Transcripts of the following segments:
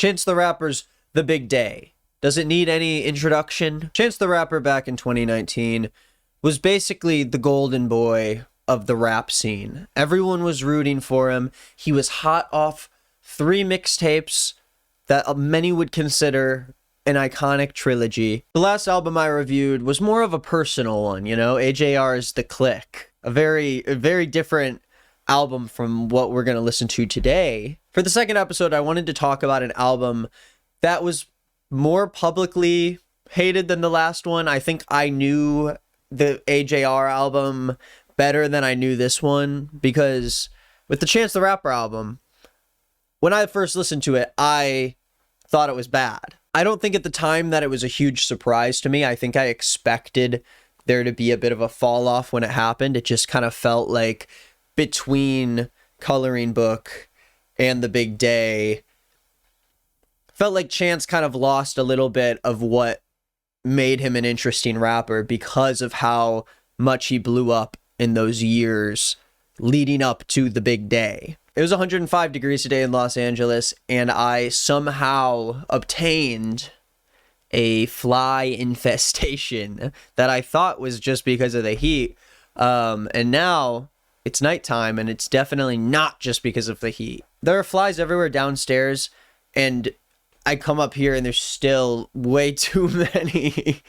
Chance the Rapper's The Big Day. Does it need any introduction? Chance the Rapper back in 2019 was basically the golden boy of the rap scene. Everyone was rooting for him. He was hot off 3 mixtapes that many would consider an iconic trilogy. The last album I reviewed was more of a personal one, you know, AJR's The Click. A very different album from what we're going to listen to today. For the second episode, I wanted to talk about an album that was more publicly hated than the last one. I think I knew the AJR album better than I knew this one, because with the Chance the Rapper album, when I first listened to it, I thought it was bad. I don't think at the time that it was a huge surprise to me. I think I expected there to be a bit of a fall off when it happened. It just kind of felt like between Coloring Book and The Big Day, felt like Chance kind of lost a little bit of what made him an interesting rapper because of how much he blew up in those years leading up to The Big Day. It was 105 degrees today in Los Angeles, and I somehow obtained a fly infestation that I thought was just because of the heat. And now it's nighttime, and it's definitely not just because of the heat. There are flies everywhere downstairs, and I come up here and there's still way too many.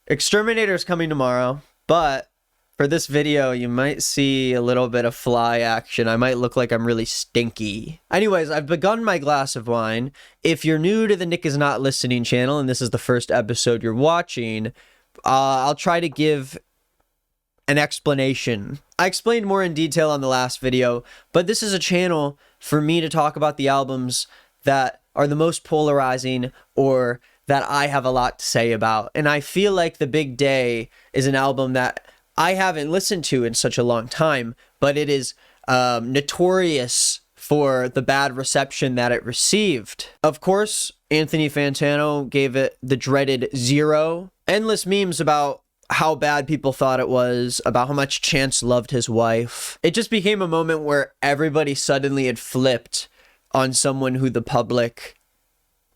Exterminator's coming tomorrow, but for this video, you might see a little bit of fly action. I might look like I'm really stinky. Anyways, I've begun my glass of wine. If you're new to the Nick Is Not Listening channel, and this is the first episode you're watching, I'll try to give an explanation. I explained more in detail on the last video, but this is a channel for me to talk about the albums that are the most polarizing or that I have a lot to say about. And I feel like The Big Day is an album that I haven't listened to in such a long time, but it is notorious for the bad reception that it received. Of course, Anthony Fantano gave it the dreaded 0. Endless memes about how bad people thought it was, about how much Chance loved his wife. It just became a moment where everybody suddenly had flipped on someone who the public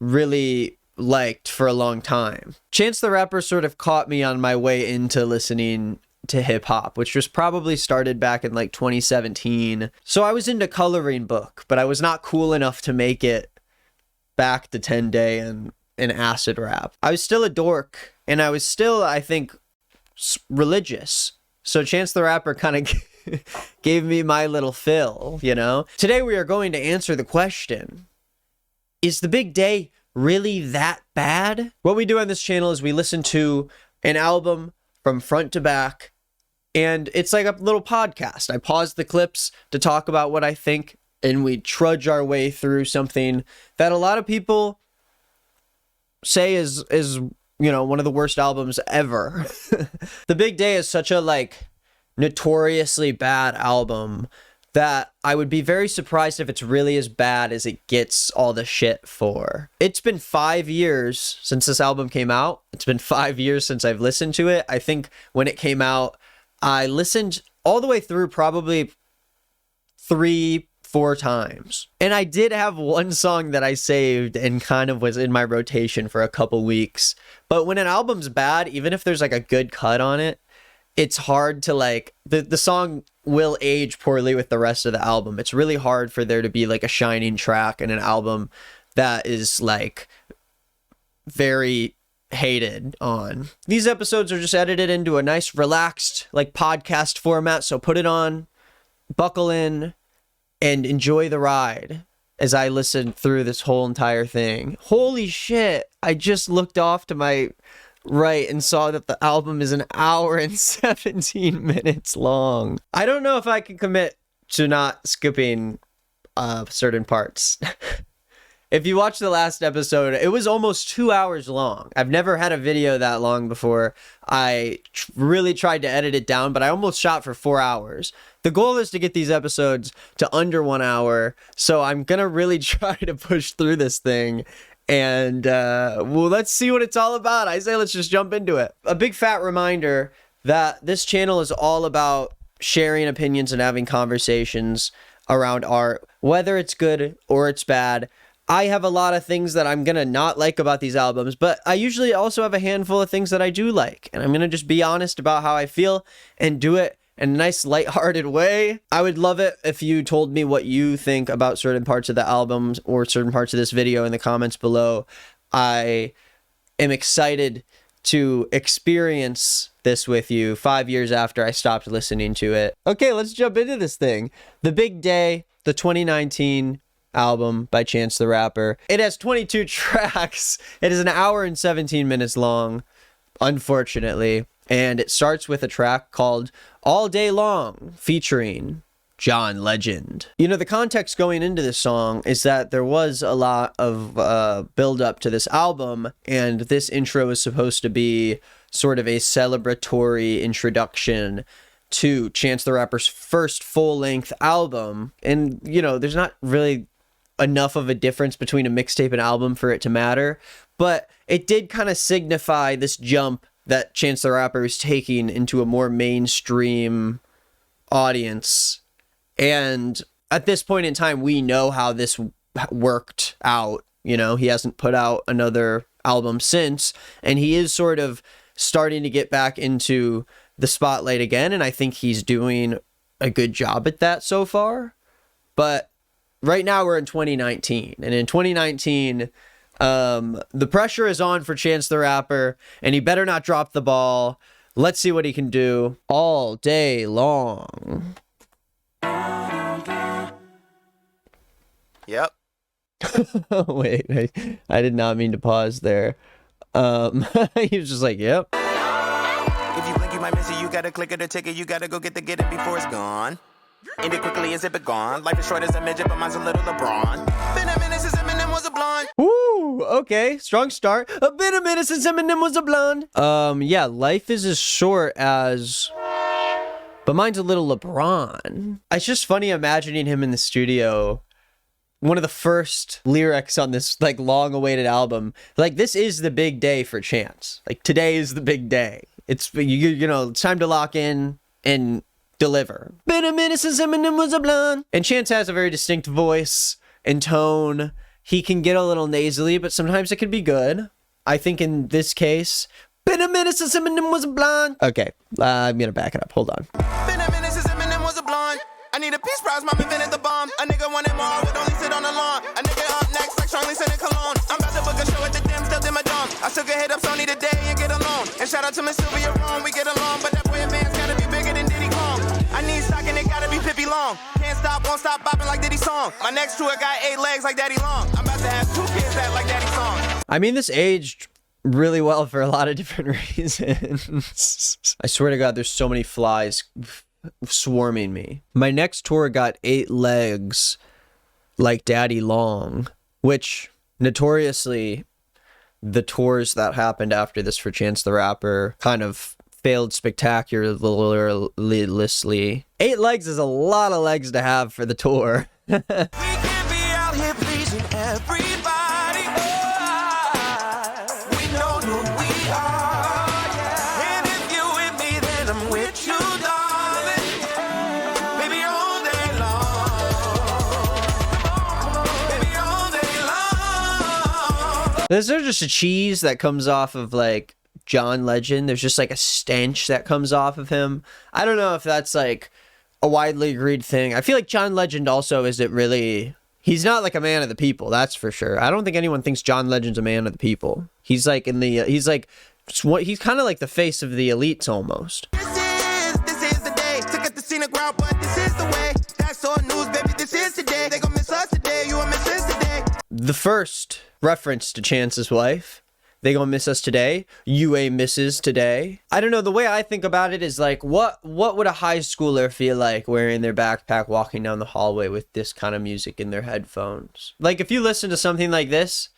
really liked for a long time. Chance the Rapper sort of caught me on my way into listening to hip hop, which was probably started back in like 2017. So I was into Coloring Book, but I was not cool enough to make it back to 10 Day and acid rap. I was still a dork, and I was still, I think, religious. So Chance the Rapper kind of gave me my little fill, you know? Today we are going to answer the question, is The Big Day really that bad? What we do on this channel is we listen to an album from front to back, and it's like a little podcast. I pause the clips to talk about what I think, and we trudge our way through something that a lot of people say is you know, one of the worst albums ever. The Big Day is such a like notoriously bad album that I would be very surprised if it's really as bad as it gets all the shit for. It's been 5 years since this album came out. It's been 5 years since I've listened to it. I think when it came out, I listened all the way through probably 3-4 times. And I did have one song that I saved and kind of was in my rotation for a couple weeks. But when an album's bad, even if there's like a good cut on it, it's hard to like, the song will age poorly with the rest of the album. It's really hard for there to be like a shining track in an album that is like very hated on. These episodes are just edited into a nice relaxed like podcast format, so put it on, buckle in, and enjoy the ride as I listen through this whole entire thing. Holy shit, I just looked off to my right and saw that the album is 1 hour and 17 minutes long. I don't know if I can commit to not skipping certain parts. If you watch the last episode, it was almost 2 hours long. I've never had a video that long before. I really tried to edit it down, but I almost shot for 4 hours. The goal is to get these episodes to under 1 hour, so I'm gonna really try to push through this thing. And well, let's see what it's all about. I say let's just jump into it. A big fat reminder that this channel is all about sharing opinions and having conversations around art, whether it's good or it's bad. I have a lot of things that I'm gonna not like about these albums, but I usually also have a handful of things that I do like, and I'm gonna just be honest about how I feel and do it in a nice lighthearted way. I would love it if you told me what you think about certain parts of the albums or certain parts of this video in the comments below. I am excited to experience this with you 5 years after I stopped listening to it. Okay, let's jump into this thing. The Big Day, the 2019 album by Chance the Rapper. It has 22 tracks. It is an hour and 17 minutes long, unfortunately. And it starts with a track called All Day Long, featuring John Legend. You know, the context going into this song is that there was a lot of build up to this album, and this intro is supposed to be sort of a celebratory introduction to Chance the Rapper's first full-length album. And, you know, there's not really enough of a difference between a mixtape and album for it to matter, but it did kind of signify this jump that Chance the Rapper is taking into a more mainstream audience. And at this point in time, we know how this worked out. You know, he hasn't put out another album since, and he is sort of starting to get back into the spotlight again, and I think he's doing a good job at that so far. But right now we're in 2019, and in 2019, the pressure is on for Chance the Rapper, and he better not drop the ball. Let's see what he can do. All Day Long. Yep. Wait, I did not mean to pause there. He was just like, yep. If you blink, you might miss it. You gotta click it or ticket. You gotta go get it before it's gone. End it quickly and zip it gone. Life is short as a midget, but mine's a little LeBron. Been a minute since Eminem was a blonde. Woo, okay, strong start. Been a minute since Eminem was a blonde. Yeah, life is as short as... but mine's a little LeBron. It's just funny imagining him in the studio. One of the first lyrics on this like long-awaited album, like, this is the big day for Chance. Like, today is the big day. It's you know, it's time to lock in and deliver. Been a minute since Eminem was a blonde. And Chance has a very distinct voice and tone. He can get a little nasally, but sometimes it can be good. I think in this case, been a minute since Eminem was a blonde. Okay, I'm gonna back it up. Hold on. Been a minute since Eminem was a blonde. I need a peace prize, mom invented the bomb. A nigga wanted more, would only sit on the lawn. A nigga up next, like strongly scented cologne. I'm about to book a show at the dim, still in my dome. I took a hit up Sony today and get alone. And shout out to Miss Sylvia Rome, we get along. But that boy advance gotta be bigger than Diddy Kong. I need stock and it gotta be Pippi Long. Can't stop, won't stop bopping like Diddy song. My next tour got 8 legs like Daddy Long. I'm about to have 2 kids that like Daddy song. I mean, this aged really well for a lot of different reasons. I swear to God, there's so many flies swarming me. My next tour got 8 legs like Daddy Long, which notoriously the tours that happened after this for Chance the Rapper kind of failed spectacularly. 8 legs is a lot of legs to have for the tour. We can't be out here pleasing everybody. We know who we are. And if you with me, then I'm with you, darling. Baby, all day long. Baby, all day long. There's just a cheese that comes off of like John Legend. There's just like a stench that comes off of him. I don't know if that's like a widely agreed thing. I feel like John Legend also isn't really... he's not like a man of the people, that's for sure. I don't think anyone thinks John Legend's a man of the people. He's like in the... he's like... he's kind of like the face of the elites almost. This is the day to get the scenic route, but this is the way. That's all news, baby, this is today. They gon' miss us today, you will miss us today. The first reference to Chance's wife, they gonna miss us today, you a misses today. I don't know, the way I think about it is like, what would a high schooler feel like wearing their backpack walking down the hallway with this kind of music in their headphones? Like, if you listen to something like this,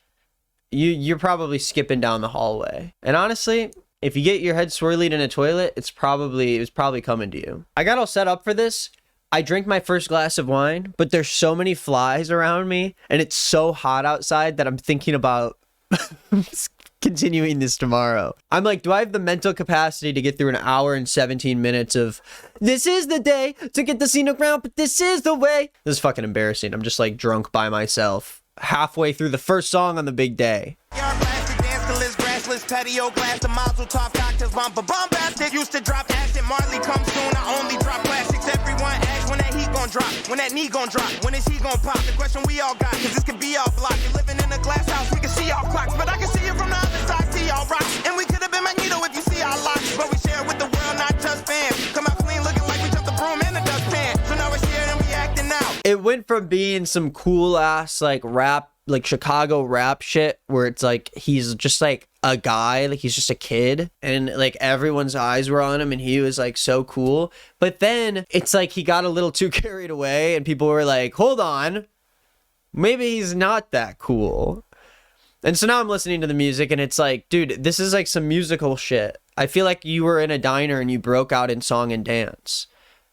you're probably skipping down the hallway. And honestly, if you get your head swirling in a toilet, it was probably coming to you. I got all set up for this. I drank my first glass of wine, but there's so many flies around me, and it's so hot outside that I'm thinking about continuing this tomorrow. I'm like, do I have the mental capacity to get through an hour and 17 minutes of this is the day to get the scenic round, but this is the way? This is fucking embarrassing. I'm just like drunk by myself halfway through the first song on the big day. Patio glass, the mazel tov cocktails, bombastic. Used to drop acid, Marley come soon. I only drop classics. Everyone asks when that heat gon' drop, when that knee gon' drop, when is he gon' pop? The question we all got, cause this could be our block. You're living in a glass house, we can see our clocks, but I can see it from the other side, see our rocks. And we could have been Magneto if you see our locks, but we share it with the world, not just fans. Come out clean, looking like we jumped the broom in the dustpan. So now we're here and we acting out. It went from being some cool ass like rap, like Chicago rap shit, where it's like he's just like a guy, like he's just a kid, and like everyone's eyes were on him and he was like so cool. But then it's like he got a little too carried away and people were like, hold on, maybe he's not that cool. And so now I'm listening to the music and it's like, dude, this is like some musical shit. I feel like you were in a diner and you broke out in song and dance.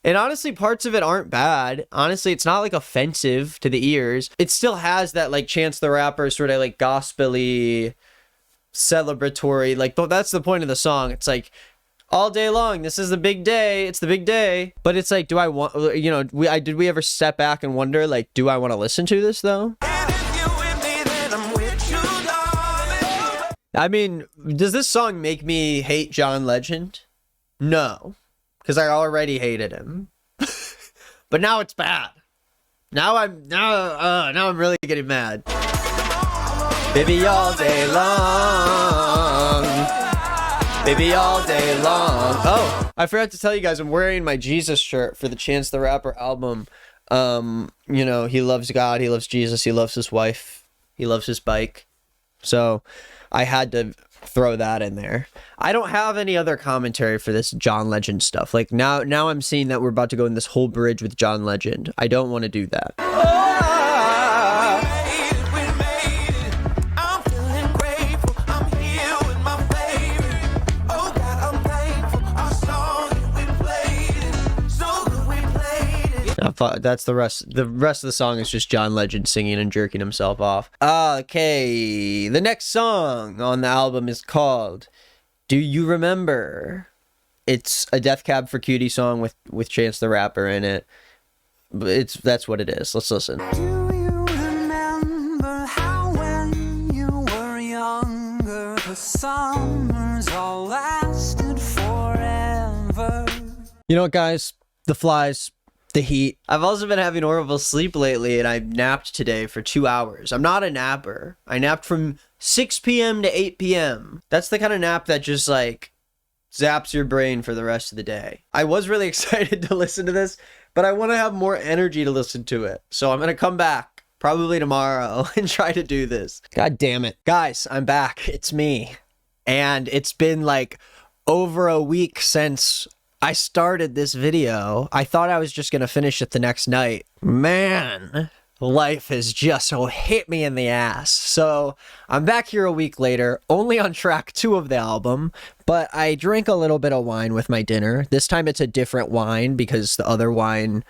And honestly, parts of it aren't bad. Honestly, it's not like offensive to the ears. It still has that like Chance the Rapper sort of like gospel-y, celebratory, like that's the point of the song. It's like all day long, this is the big day, it's the big day. But it's like, do I want, you know, did we ever step back and wonder, like, do I want to listen to this though? I mean, does this song make me hate John Legend? No, because I already hated him. But now it's bad. Now I'm really getting mad. Baby all day long. Baby all day long. Oh, I forgot to tell you guys, I'm wearing my Jesus shirt for the Chance the Rapper album. You know, he loves God, he loves Jesus, he loves his wife, he loves his bike. So I had to throw that in there. I don't have any other commentary for this John Legend stuff. Like now I'm seeing that we're about to go in this whole bridge with John Legend. I don't want to do that. That's the rest. The rest of the song is just John Legend singing and jerking himself off. Okay, the next song on the album is called "Do You Remember?" It's a Death Cab for Cutie song with Chance the Rapper in it. That's what it is. Let's listen. Do you remember how when you were younger the summers all lasted forever? You know what, guys? The flies. The heat. I've also been having horrible sleep lately, and I napped today for 2 hours. I'm not a napper. I napped from 6 p.m. to 8 p.m. That's the kind of nap that just like zaps your brain for the rest of the day. I was really excited to listen to this, but I want to have more energy to listen to it. So I'm going to come back probably tomorrow and try to do this. God damn it. Guys, I'm back. It's me. And it's been like over a week since I started this video. I thought I was just going to finish it the next night. Man, life has just hit me in the ass. So I'm back here a week later, only on track 2 of the album, but I drank a little bit of wine with my dinner. This time it's a different wine because the other wine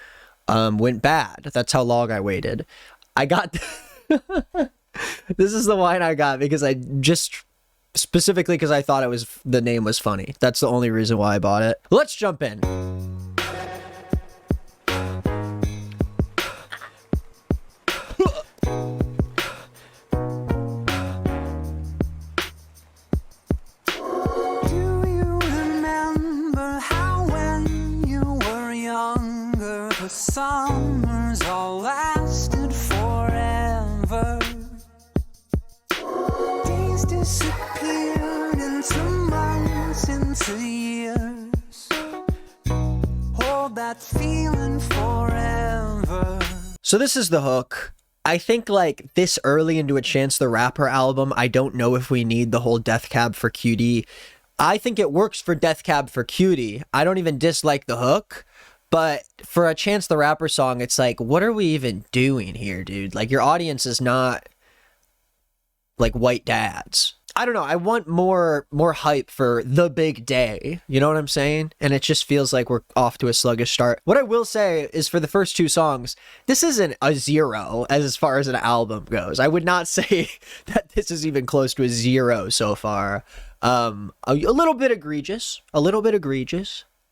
went bad. That's how long I waited. I got... This is the wine I got because I just... Specifically because I thought the name was funny. That's the only reason why I bought it. Let's jump in. Do you remember how when you were younger the summers all lasted forever? Days disappeared into months, into years. Hold that feeling forever. So this is the hook. I think like this early into a Chance the Rapper album, I don't know if we need the whole Death Cab for Cutie. I think it works for Death Cab for Cutie. I don't even dislike the hook. But for a Chance the Rapper song, it's like, what are we even doing here, dude? Like, your audience is not like white dads. I don't know. I want more hype for the big day. You know what I'm saying? And it just feels like we're off to a sluggish start. What I will say is for the first 2 songs, this isn't a 0 as far as an album goes. I would not say that this is even close to a 0 so far. A little bit egregious,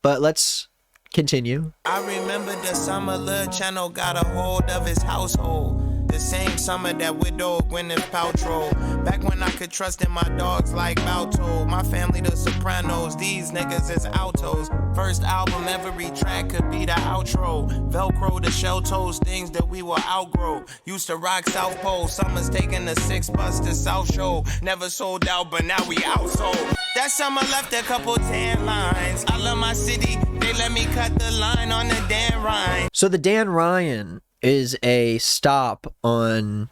but let's continue. I remember the summer Lil Channel got a hold of his household. The same summer that widowed Gwyneth Paltrow. Back when I could trust in my dogs like Balto. My family the Sopranos, these niggas is altos. First album, every track could be the outro. Velcro, the shell toes, things that we will outgrow. Used to rock South Pole, summers taking the 6 bus to South Show. Never sold out, but now we outsold. That summer left a couple tan lines. I love my city, they let me cut the line on the Dan Ryan. So the Dan Ryan is a stop on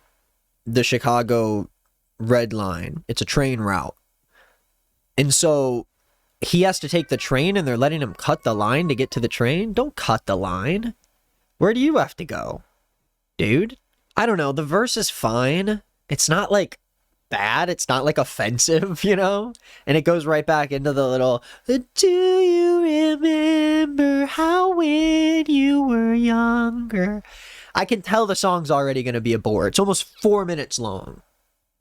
the Chicago Red Line. It's a train route. And so he has to take the train and they're letting him cut the line to get to the train? Don't cut the line. Where do you have to go, dude? I don't know. The verse is fine. It's not like bad. It's not like offensive, you know? And it goes right back into the little, do you remember how when you were younger? I can tell the song's already going to be a bore. It's almost 4 minutes long.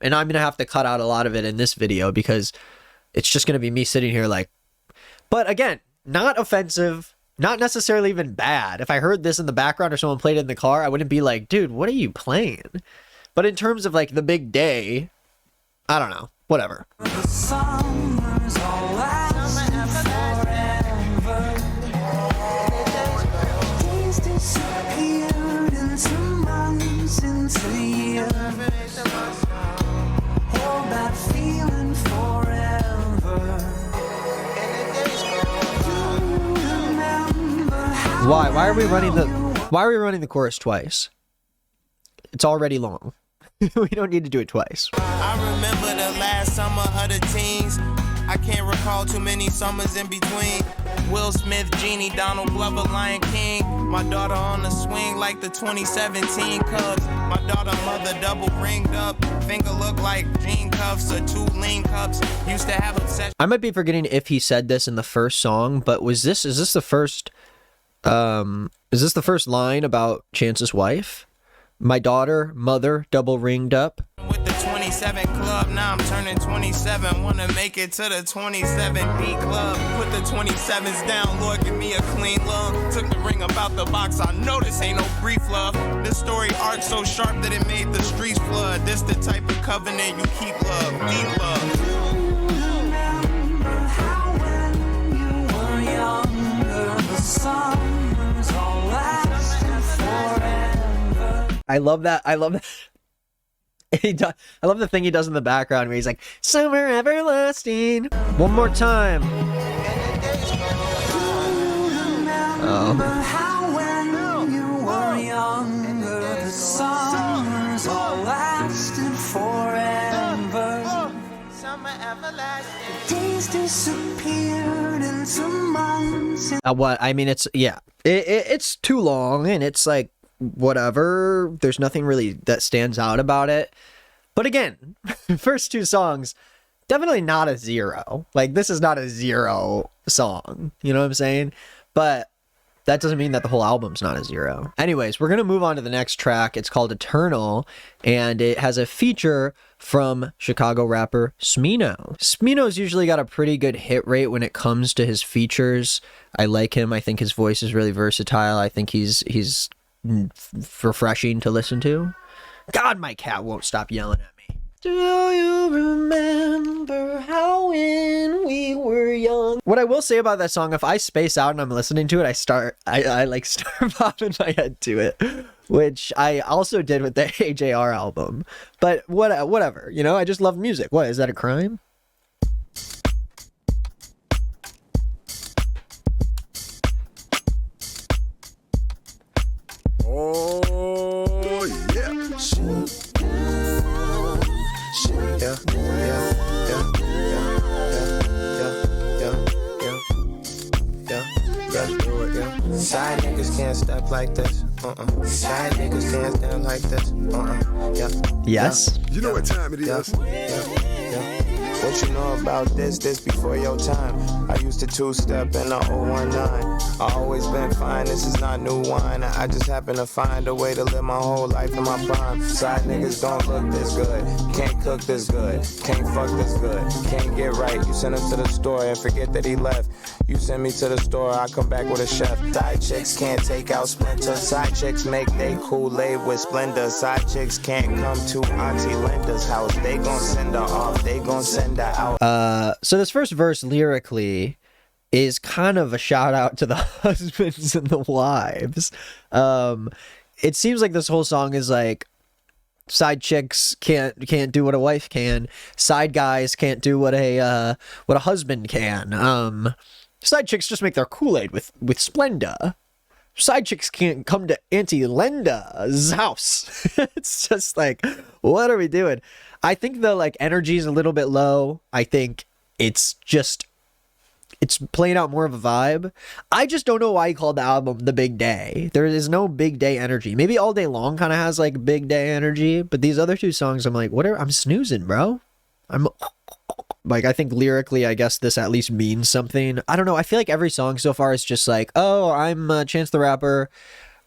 And I'm going to have to cut out a lot of it in this video because it's just going to be me sitting here like, but again, not offensive, not necessarily even bad. If I heard this in the background or someone played it in the car, I wouldn't be like, dude, what are you playing? But in terms of like the big day, I don't know, whatever. The summers all last forever. Days disappeared into months, into years. Hold that feeling forever. Why? Why are we running the chorus twice? It's already long. We don't need to do it twice. I remember the last summer of the teens. I can't recall too many summers in between. Will Smith, Genie, Donald Glover, Lion King. My daughter on the swing like the 2017 Cubs. My daughter mother double ringed up. Finger look like jean cuffs or 2 lean cups. Used to have obsession. I might be forgetting if he said this in the first song, but is this the first line about Chance's wife? My daughter, mother, double ringed up. With the 27 club, now I'm turning 27. Wanna make it to the 27B club. Put the 27s down, Lord, give me a clean love. Took the ring about the box, I know this ain't no brief love. This story arc so sharp that it made the streets flood. This the type of covenant you keep love, deep love. Remember how when you were younger, the summers all lasted forever. I love that. I love that. I love the thing he does in the background where he's like, summer everlasting. One more time. Remember how when you were younger, the summers all lasted forever. Summer everlasting. Days disappeared into months. What? I mean, it's, yeah. It's too long and it's like, whatever. There's nothing really that stands out about it. But again, first 2 songs, definitely not a 0. Like, this is not a 0 song. You know what I'm saying? But that doesn't mean that the whole album's not a 0. Anyways, we're going to move on to the next track. It's called Eternal, and it has a feature from Chicago rapper Smino. Smino's usually got a pretty good hit rate when it comes to his features. I like him. I think his voice is really versatile. I think he's refreshing to listen to. God, my cat won't stop yelling at me. Do you remember how when we were young? What I will say about that song, if I space out and I'm listening to it, I start popping my head to it, which I also did with the AJR album. But whatever, you know, I just love music. What, is that a crime? Oh, yeah. Side niggas can't step like this. Side niggas can't stand like this. Yes. You know what time it is. What you know about this before your time? I used to two-step in the 019. I always been fine, this is not new wine. I just happen to find a way to live my whole life in my prime. Side niggas don't look this good, can't cook this good, can't fuck this good, can't get right. You send him to the store and forget that he left. You send me to the store, I come back with a chef. Side chicks can't take out Splinter. Side chicks make they Kool-Aid with Splendor. Side chicks can't come to Auntie Linda's house. They gon' send her off, they gon' send her out. So this first verse lyrically is kind of a shout out to the husbands and the wives. It seems like this whole song is like, side chicks can't do what a wife can. Side guys can't do what a husband can. Side chicks just make their Kool-Aid with Splenda. Side chicks can't come to Auntie Linda's house. It's just like, what are we doing? I think the like energy is a little bit low. I think it's playing out more of a vibe. I just don't know why he called the album The Big Day. There is no big day energy. Maybe All Day Long kind of has like big day energy, but these other two songs, I'm like, whatever. I'm snoozing, bro. I'm like, I think lyrically, I guess this at least means something. I don't know. I feel like every song so far is just like, oh, I'm Chance the Rapper.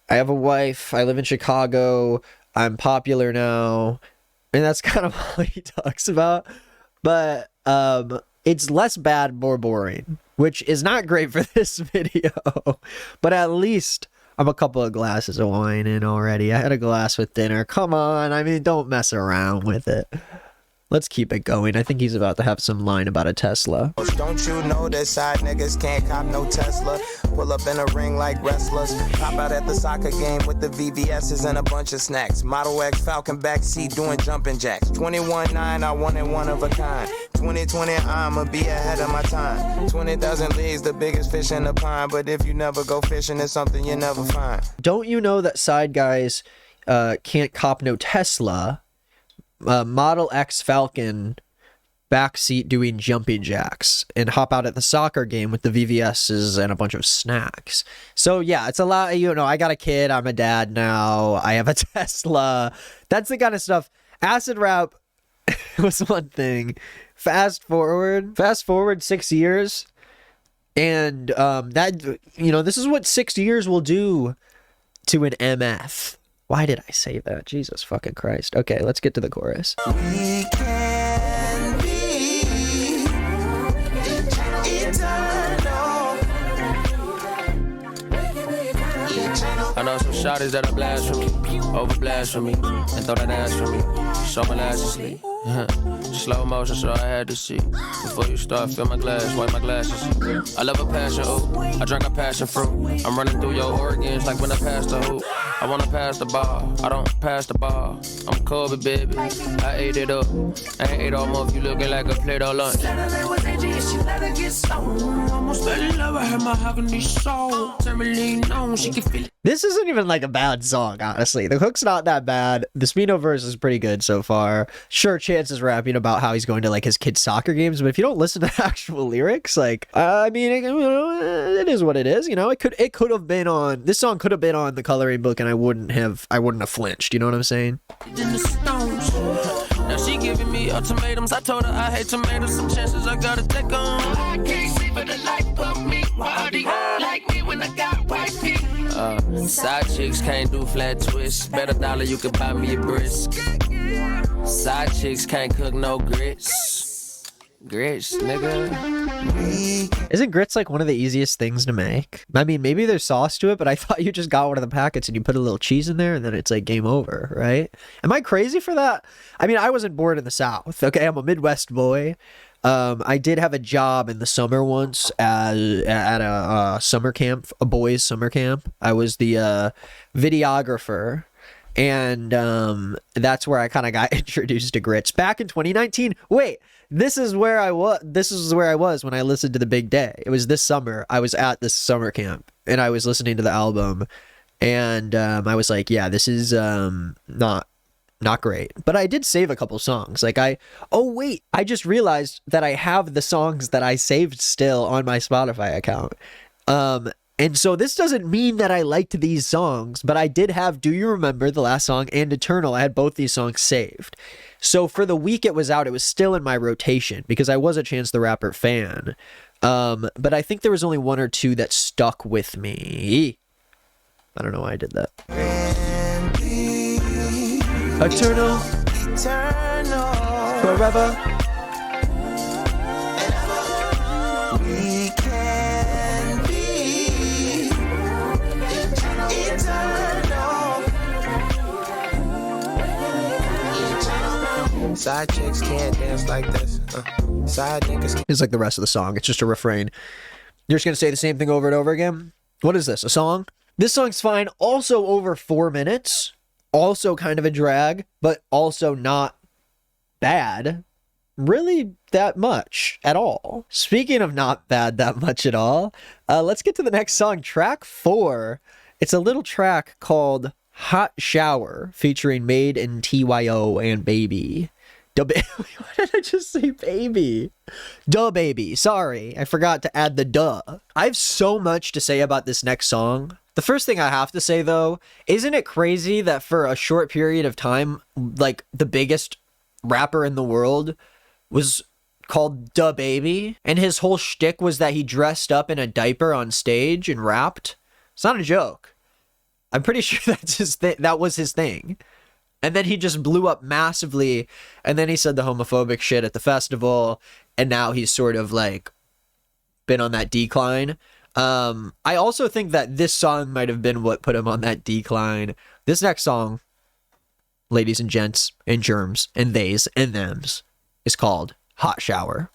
I have a wife. I live in Chicago. I'm popular now. And that's kind of all he talks about. But it's less bad, more boring, which is not great for this video. But at least I'm a couple of glasses of wine in already. I had a glass with dinner. Come on. I mean, don't mess around with it. Let's keep it going. I think he's about to have some line about a Tesla. Don't you know that side niggas can't cop no Tesla? Pull up in a ring like wrestlers. Pop out at the soccer game with the VVS's and a bunch of snacks. Model X Falcon backseat doing jumping jacks. 21.9, I wanted one of a kind. 2020, I'ma be ahead of my time. 20,000 leagues, the biggest fish in the pond. But if you never go fishing, it's something you never find. Don't you know that side guys can't cop no Tesla? Model X Falcon backseat doing jumping jacks and hop out at the soccer game with the VVS's and a bunch of snacks. So yeah, it's a lot. You know, I got a kid. I'm a dad now. I have a Tesla. That's the kind of stuff. Acid rap was one thing. Fast forward 6 years, and that, you know, this is what 6 years will do to an MF. Why did I say that? Jesus fucking Christ. Okay, let's get to the chorus. We can be eternal. I know some shawties that are blasphemy, over blasphemy, and throw that ass for me. Show my lashes sleep. Slow motion, so I had to see. Before you start, fill my glass, wipe my glasses. I love a passion, ooh. I drank a passion fruit. I'm running through your organs like when I pass the hoop. I wanna pass the ball, I don't pass the ball. I'm Kobe, baby. I ate it up. I ain't ate all month, you looking like a Play-Doh lunch. This isn't even like a bad song, honestly. The hook's not that bad. The Spino verse is pretty good so far. Sure, Chance is rapping about how he's going to like his kids' soccer games, but if you don't listen to the actual lyrics, like, I mean, it is what it is. You know, it could have been on, this song could have been on the coloring book, and I wouldn't have flinched. You know what I'm saying? Now she giving me ultimatums. I told her I hate tomatoes. Some chances I gotta take on. I can't see for the life of me. Why do you like me when I got white feet? Side chicks can't do flat twists. Bet $1 you could buy me a brisk. Side chicks can't cook no grits. Grits, nigga. Isn't grits like one of the easiest things to make? I mean, maybe there's sauce to it, but I thought you just got one of the packets and you put a little cheese in there and then it's like game over, right? Am I crazy for that? I mean, I wasn't born in the South, okay? I'm a Midwest boy. I did have a job in the summer once at a summer camp, a boys' summer camp. I was the videographer. And that's where I kind of got introduced to grits back in 2019. Wait, this is where I was when I listened to The Big Day. It was this summer. I was at this summer camp and I was listening to the album, and I was like, yeah, this is not great. But I did save a couple songs. Like I just realized that I have the songs that I saved still on my Spotify account. And so this doesn't mean that I liked these songs, but I did have Do You Remember, the last song, and Eternal. I had both these songs saved. So for the week it was out, it was still in my rotation because I was a Chance the Rapper fan. But I think there was only one or two that stuck with me. I don't know why I did that. Eternal. Forever. We can be eternal. Side chicks can't dance like this. Side niggas. It's like the rest of the song. It's just a refrain. You're just going to say the same thing over and over again? What is this, a song? This song's fine. Also over 4 minutes. Also kind of a drag, but also not bad. Really that much at all. Speaking of not bad that much at all, let's get to the next song, track 4. It's a little track called Hot Shower featuring Made in TYO and Baby. Why did I just say Baby? Duh Baby. Sorry, I forgot to add the duh. I have so much to say about this next song. The first thing I have to say, though, isn't it crazy that for a short period of time, like, the biggest rapper in the world was called Da Baby, and his whole shtick was that he dressed up in a diaper on stage and rapped? It's not a joke. I'm pretty sure that's that was his thing. And then he just blew up massively, and then he said the homophobic shit at the festival, and now he's sort of, like, been on that decline. I also think that this song might have been what put him on that decline. This next song, ladies and gents, and germs, and theys, and thems, is called Hot Shower.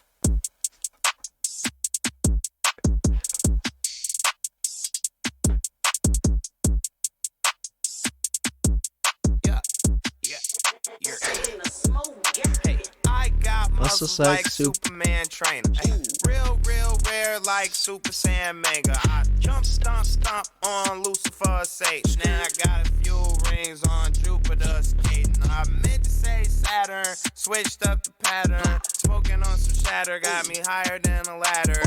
Muscles like Superman trainer. Ay, real rare like Super Saiyan Mega. I jump, stomp on Lucifer's sage. Now I got a few rings on Jupiter skating. I meant to say Saturn, switched up the pattern. Smoking on some shatter, got me higher than a ladder.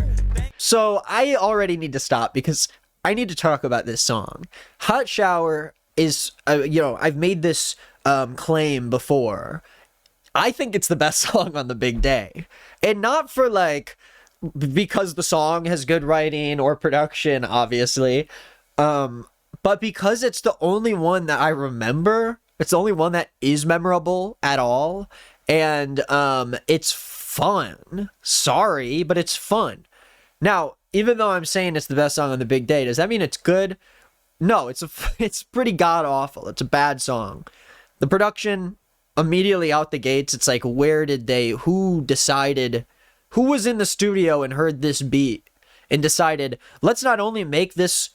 So I already need to stop because I need to talk about this song. Hot Shower is, I've made this claim before. I think it's the best song on the big day. And not for because the song has good writing or production, obviously. But because it's the only one that I remember. It's the only one that is memorable at all. And it's fun. Sorry, but it's fun. Now, even though I'm saying it's the best song on the big day, does that mean it's good? No, it's pretty god-awful. It's a bad song. The production, immediately out the gates, it's like, who was in the studio and heard this beat and decided, let's not only make this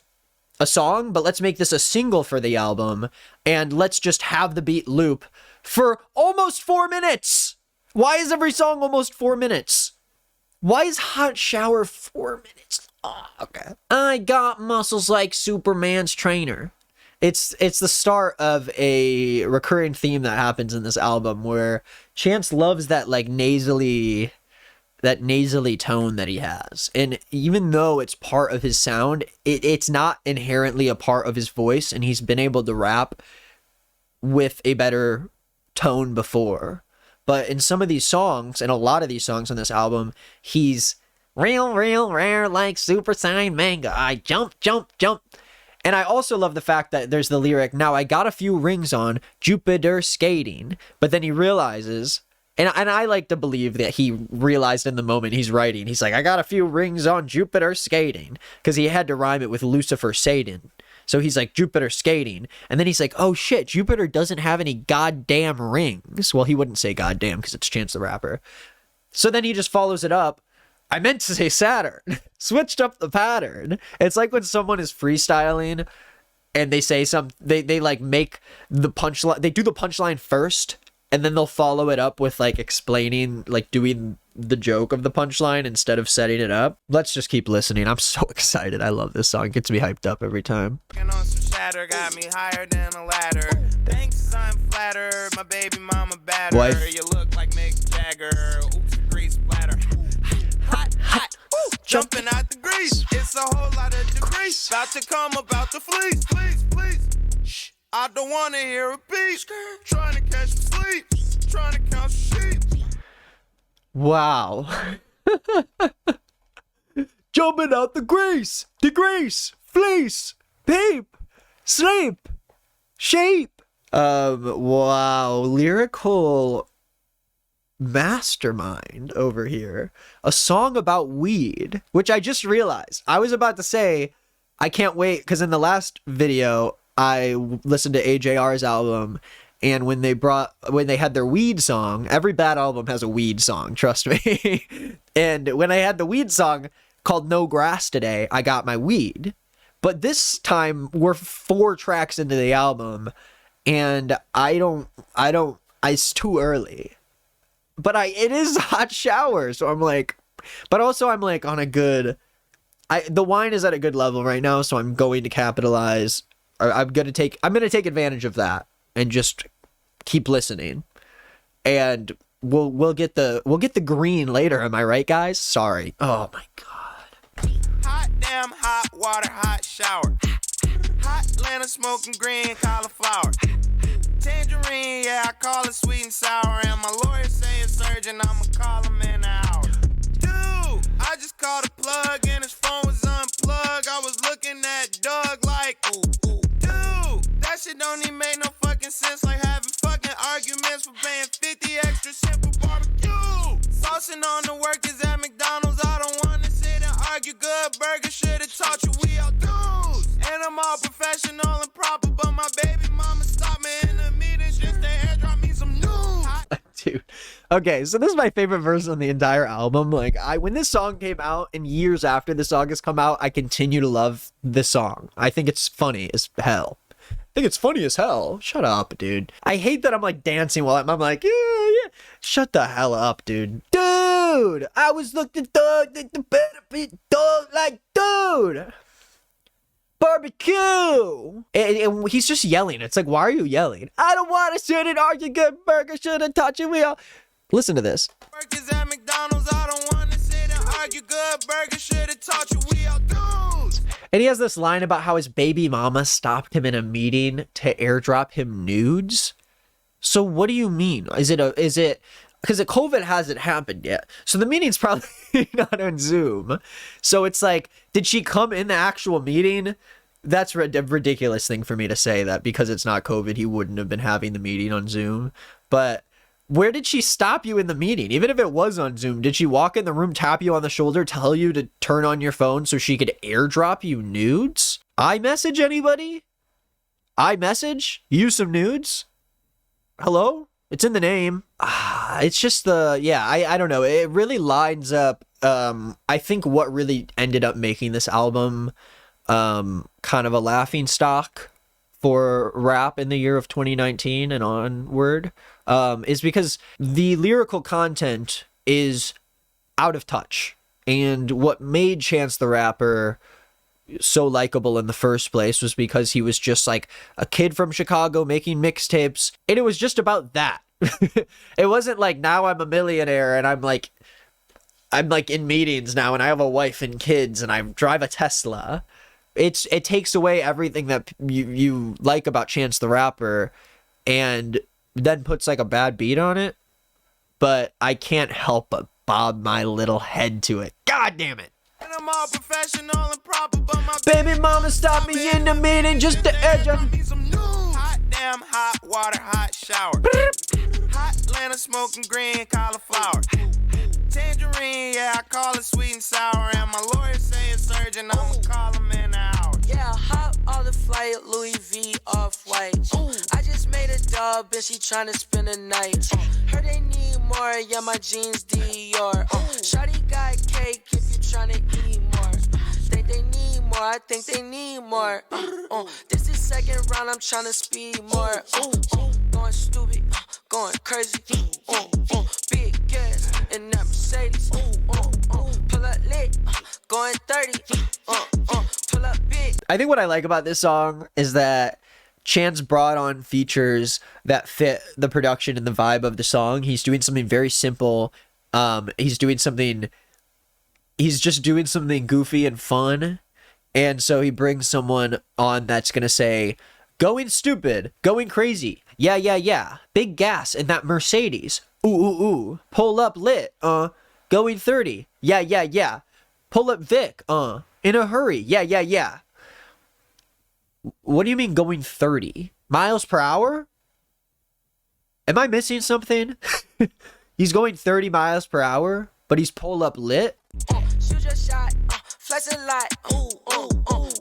a song, but let's make this a single for the album, and let's just have the beat loop for almost 4 minutes. Why is every song almost 4 minutes? Why is Hot Shower 4 minutes? Oh, okay. I got muscles like Superman's trainer. It's the start of a recurring theme that happens in this album where Chance loves that nasally tone that he has. And even though it's part of his sound, it's not inherently a part of his voice, and he's been able to rap with a better tone before. But in some of these songs, and a lot of these songs on this album, he's real rare like Super Saiyan Manga. I jump. And I also love the fact that there's the lyric, now I got a few rings on Jupiter skating, but then he realizes, and I like to believe that he realized in the moment he's writing, he's like, I got a few rings on Jupiter skating, because he had to rhyme it with Lucifer Satan. So he's like, Jupiter skating, and then he's like, oh shit, Jupiter doesn't have any goddamn rings. Well, he wouldn't say goddamn because it's Chance the Rapper. So then he just follows it up. I meant to say Saturn. Switched up the pattern. It's like when someone is freestyling and they say they make the punchline. They do the punchline first, and then they'll follow it up with explaining, doing the joke of the punchline instead of setting it up. Let's just keep listening. I'm so excited. I love this song. It gets me hyped up every time. On some shatter, got me higher than a ladder. Thanks, I'm flattered. My baby mama batter. Wife. You look like Mick Jagger. Oops, grease splatter. Hot. Jumping out the grease. It's a whole lot of degrees. About to come, about to fleece. Please, please. Shh. I don't wanna hear a beat. Trying to catch some sleep. Trying to count some sheep. Wow. Jumping out the grease, fleece, peep, sleep, shape. Wow, lyrical mastermind over here. A song about weed, which I just realized. I was about to say, I can't wait, because in the last video, I listened to AJR's album, and when they had their weed song, every bad album has a weed song, trust me. And when I had the weed song called No Grass Today, I got my weed. But this time we're 4 tracks into the album, and it's too early. But it is Hot Shower, so I'm like, but also I'm like on a good, the wine is at a good level right now, so I'm going to capitalize. I'm gonna take advantage of that and just keep listening, and we'll get the green later. Am I right, guys? Sorry. Oh my god. Hot damn, hot water, hot shower. Hot Atlanta smoking green cauliflower. Tangerine, yeah, I call it sweet and sour. And my lawyer say it's urgent, I'ma call him in an hour. Dude, I just called a plug and his phone was unplugged. I was looking at Doug like, ooh, ooh. Dude, that shit don't even make no fucking sense. Like having fucking arguments for paying 50 extra cents for barbecue. Saucing on the workers at McDonald's. I don't wanna sit and argue. Good burger should've taught you we all dudes. And I'm all professional and proper, but my baby mama stopped me in the meeting just to airdrop me some news. Dude. Okay, so this is my favorite verse on the entire album. Like, when this song came out and years after the song has come out, I continue to love this song. I think it's funny as hell. Shut up, dude. I hate that I'm like dancing while I'm like, yeah. Shut the hell up, dude. Dude, I was looking thug, the benefit dog, like, dude. Barbecue! And he's just yelling. It's like, why are you yelling? I don't want to sit and argue. Good burger should have taught you we all. Listen to this. Burgers at McDonald's. I don't want to sit and argue. Good burger should have taught you we all dudes. And he has this line about how his baby mama stopped him in a meeting to airdrop him nudes. So what do you mean? Is it because the COVID hasn't happened yet. So the meeting's probably not on Zoom. So it's like, did she come in the actual meeting? That's a ridiculous thing for me to say, that because it's not COVID, he wouldn't have been having the meeting on Zoom. But where did she stop you in the meeting? Even if it was on Zoom, did she walk in the room, tap you on the shoulder, tell you to turn on your phone so she could airdrop you nudes? iMessage anybody? iMessage? You some nudes? Hello? It's in the name. It's just I don't know. It really lines up. I think what really ended up making this album kind of a laughing stock for rap in the year of 2019 and onward is because the lyrical content is out of touch. And what made Chance the Rapper so likable in the first place was because he was just like a kid from Chicago making mixtapes, and it was just about that. It wasn't like, now I'm a millionaire and I'm like in meetings now and I have a wife and kids and I drive a Tesla. It takes away everything that you like about Chance the Rapper and then puts like a bad beat on it. But I can't help but bob my little head to it. God damn it. And I'm all professional and proper, but my baby mama stopped me in the meeting just to edge on me some news. Hot damn, hot water, hot shower. Hot Atlanta smoking green cauliflower. Tangerine, yeah, I call it sweet and sour. And my lawyer say it's urgent, I'ma call him in an hour. Yeah, hop on the flight, Louis V off-white. I just made a dub and she tryna spend a night. Heard they need more, yeah, my jeans Dior. Shawty got cake if you tryna eat more. Think they need more, I think they need more. This is second round, I'm tryna speed more. Going stupid, going crazy. Big gas in that Mercedes. Pull up lit, going 30. Pull up big. I think what I like about this song is that Chance brought on features that fit the production and the vibe of the song. He's doing something very simple. He's just doing something goofy and fun. And so he brings someone on that's going to say, going stupid, going crazy. Yeah, yeah, yeah. Big gas in that Mercedes. Ooh, ooh, ooh. Pull up lit. Going 30. Yeah, yeah, yeah. Pull up Vic. In a hurry. Yeah, yeah, yeah. What do you mean going 30? Miles per hour? Am I missing something? He's going 30 miles per hour, but he's pull up lit? Shoot your shot, flex a lot,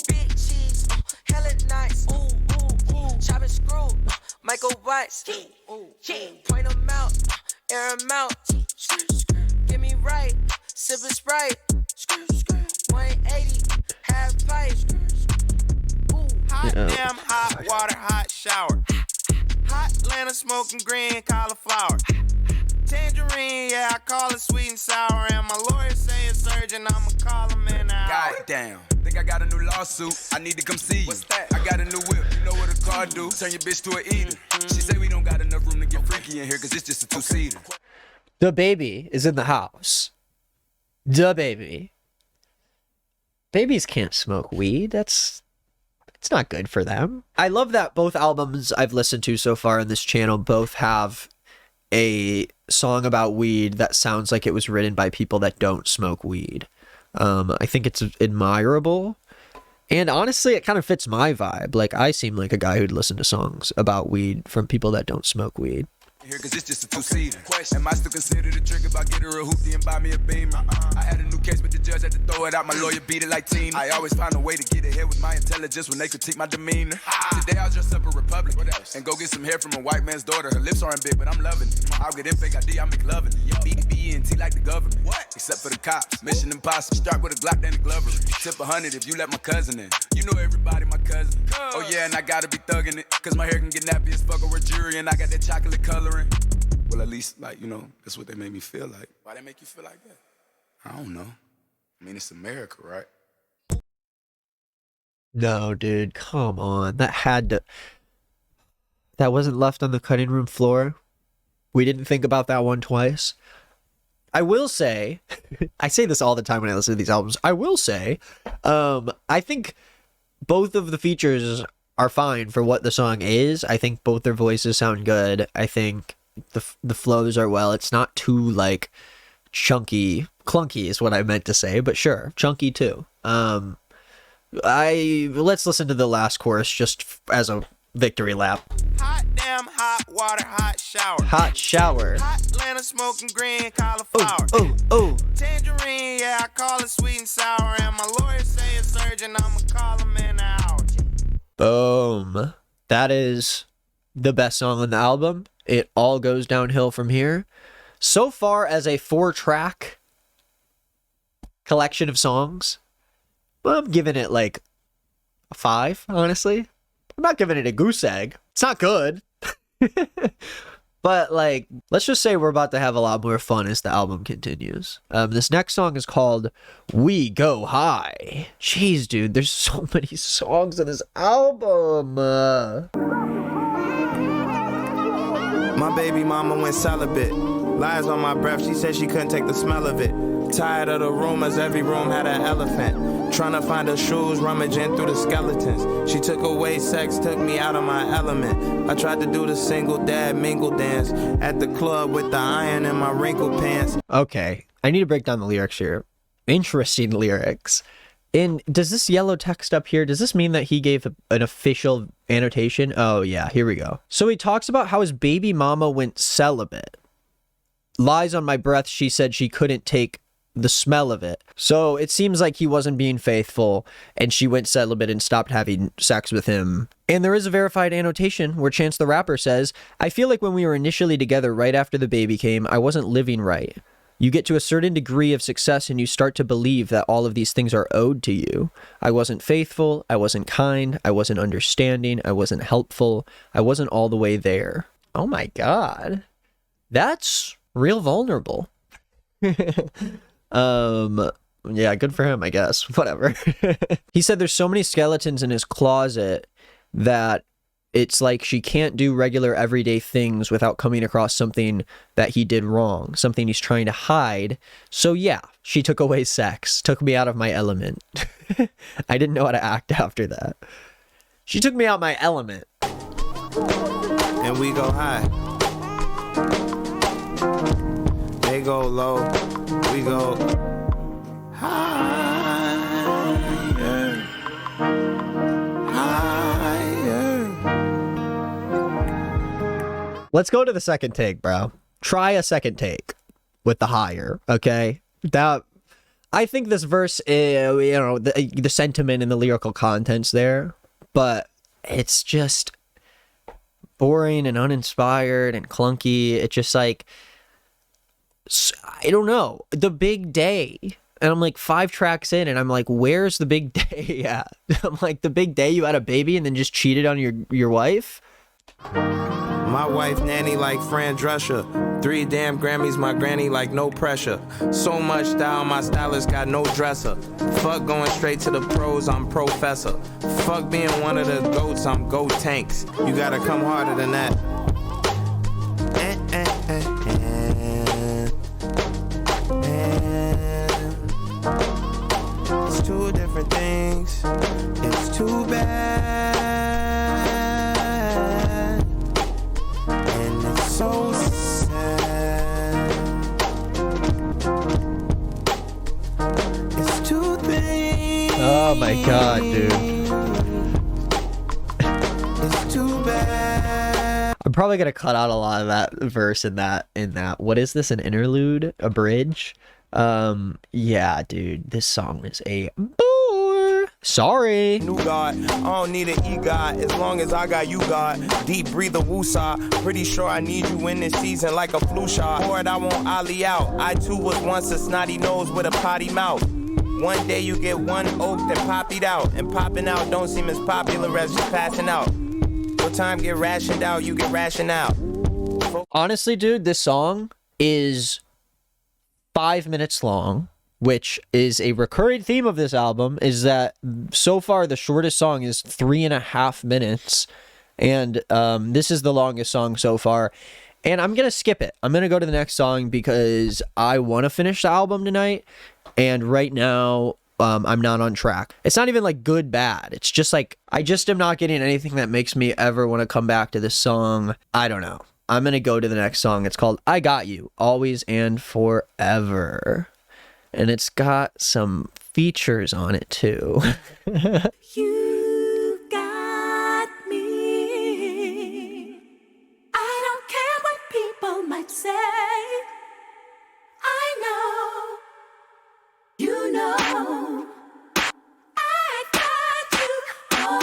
big cheese, hella nice, chop and screw, Michael Watts, point them out, air them out, get me right, sip a Sprite, 180, half pipe, Hot damn, hot water, hot shower. Hot Atlanta smoking green cauliflower. Tangerine, yeah, I call it sweet and sour. And my lawyer say it's urgent, I'ma call him in an hour. Goddamn. Think I got a new lawsuit. I need to come see you. What's that? I got a new whip. You know what a car do? Turn your bitch to an eater. She say we don't got enough room to get freaky in here because it's just a two-seater. The baby is in the house. The baby. Babies can't smoke weed. It's not good for them. I love that both albums I've listened to so far on this channel both have a song about weed that sounds like it was written by people that don't smoke weed. I think it's admirable. And honestly, it kind of fits my vibe. Like, I seem like a guy who'd listen to songs about weed from people that don't smoke weed. Here, cause it's just a two-seater. Am I still considered a trick if I get her a hoopty and buy me a beamer? I had a new case, but the judge had to throw it out. My lawyer beat it like Tina. I always find a way to get ahead with my intelligence when they critique my demeanor. Today I'll dress up a Republican and go get some hair from a white man's daughter. Her lips aren't big, but I'm loving it. I'll get in fake ID, I'm McLovin. BDBNT like the government. Except for the cops. Mission impossible. Start with a Glock, then a Glover. Tip 100 if you let my cousin in. You know everybody, my cousin. Oh yeah, and I gotta be thugging it. Cause my hair can get nappy as fuck or jury, and I got that chocolate coloring. Well, at least, like, you know, that's what they made me feel like. Why they make you feel like that? I don't know. I mean, it's America, right? No, dude, come on. That wasn't left on the cutting room floor. We didn't think about that one twice. I will say, I say this all the time when I listen to these albums. I will say, I think both of the features are fine for what the song is. I think both their voices sound good. I think the flows are well. It's not too like chunky. Clunky is what I meant to say, but sure, chunky too. Let's listen to the last chorus just as a victory lap. Hot damn, hot water, hot shower. Hot shower. Hot Atlanta smoking green cauliflower. Oh. Tangerine, yeah, I call it sweet and sour. And my lawyer say it's urgent, I'ma call him in an hour. Boom. That is the best song on the album. It all goes downhill from here. So far as a 4-track collection of songs, I'm giving it like a 5, honestly. I'm not giving it a goose egg. It's not good. But like, let's just say we're about to have a lot more fun as the album continues. This next song is called We Go High. Jeez, dude, there's so many songs on this album. My baby mama went celibate. Lies on my breath, she said she couldn't take the smell of it. Tired of the rumors, every room had an elephant. Trying to find her shoes, rummaging through the skeletons. She took away sex, took me out of my element. I tried to do the single dad mingle dance at the club with the iron in my wrinkled pants. Okay, I need to break down the lyrics here. Interesting lyrics. Does this yellow text up here, does this mean that he gave an official annotation? Oh yeah, here we go. So he talks about how his baby mama went celibate. Lies on my breath, she said she couldn't take the smell of it. So it seems like he wasn't being faithful and she went celibate and stopped having sex with him. And there is a verified annotation where Chance the Rapper says, I feel like when we were initially together right after the baby came, I wasn't living right. You get to a certain degree of success and you start to believe that all of these things are owed to you. I wasn't faithful, I wasn't kind, I wasn't understanding, I wasn't helpful, I wasn't all the way there. Oh my God. That's real vulnerable. Yeah, good for him, I guess. Whatever. He said there's so many skeletons in his closet that It's like she can't do regular everyday things without coming across something that he did wrong, something he's trying to hide. So yeah, she took away sex, took me out of my element. I didn't know how to act after that. She took me out my element. And we go high. They go low. We go higher. Higher. Let's go to the second take, bro. Try a second take with the higher, okay? That I think this verse, the sentiment and the lyrical content's there, but it's just boring and uninspired and clunky. It's just like, I don't know, the big day. And I'm like 5 tracks in and I'm like, where's the big day at? I'm like, the big day you had a baby and then just cheated on your wife? My wife nanny like Fran Drescher. 3 damn Grammys, my granny like no pressure. So much style, my stylist got no dresser. Fuck going straight to the pros, I'm professor. Fuck being one of the goats, I'm goat tanks. You gotta come harder than that. It's 2 different things. It's too bad. And it's so sad. It's 2 things. Oh my god, dude. It's too bad. I'm probably gonna cut out a lot of that verse in that. What is this? An interlude? A bridge? Yeah, dude, this song is a bore. Sorry. New God, I don't need an E-God as long as I got you, God. Deep breather, woosah. Pretty sure I need you in this season like a flu shot. Pour it, I won't ollie out. I too was once a snotty nose with a potty mouth. One day you get one oak that poppied out, and popping out don't seem as popular as just passing out. Your time get rationed out, you get rationed out. Honestly, dude, this song is 5 minutes long, which is a recurring theme of this album, is that so far the shortest song is 3.5 minutes, and this is the longest song so far, and I'm gonna skip it. I'm gonna go to the next song because I want to finish the album tonight, and right now I'm not on track. It's not even like good bad, it's just like I just am not getting anything that makes me ever want to come back to this song. I don't know. I'm going to go to the next song. It's called I Got You, Always and Forever. And it's got some features on it, too. You got me. I don't care what people might say. I know. You know. I got you. Oh.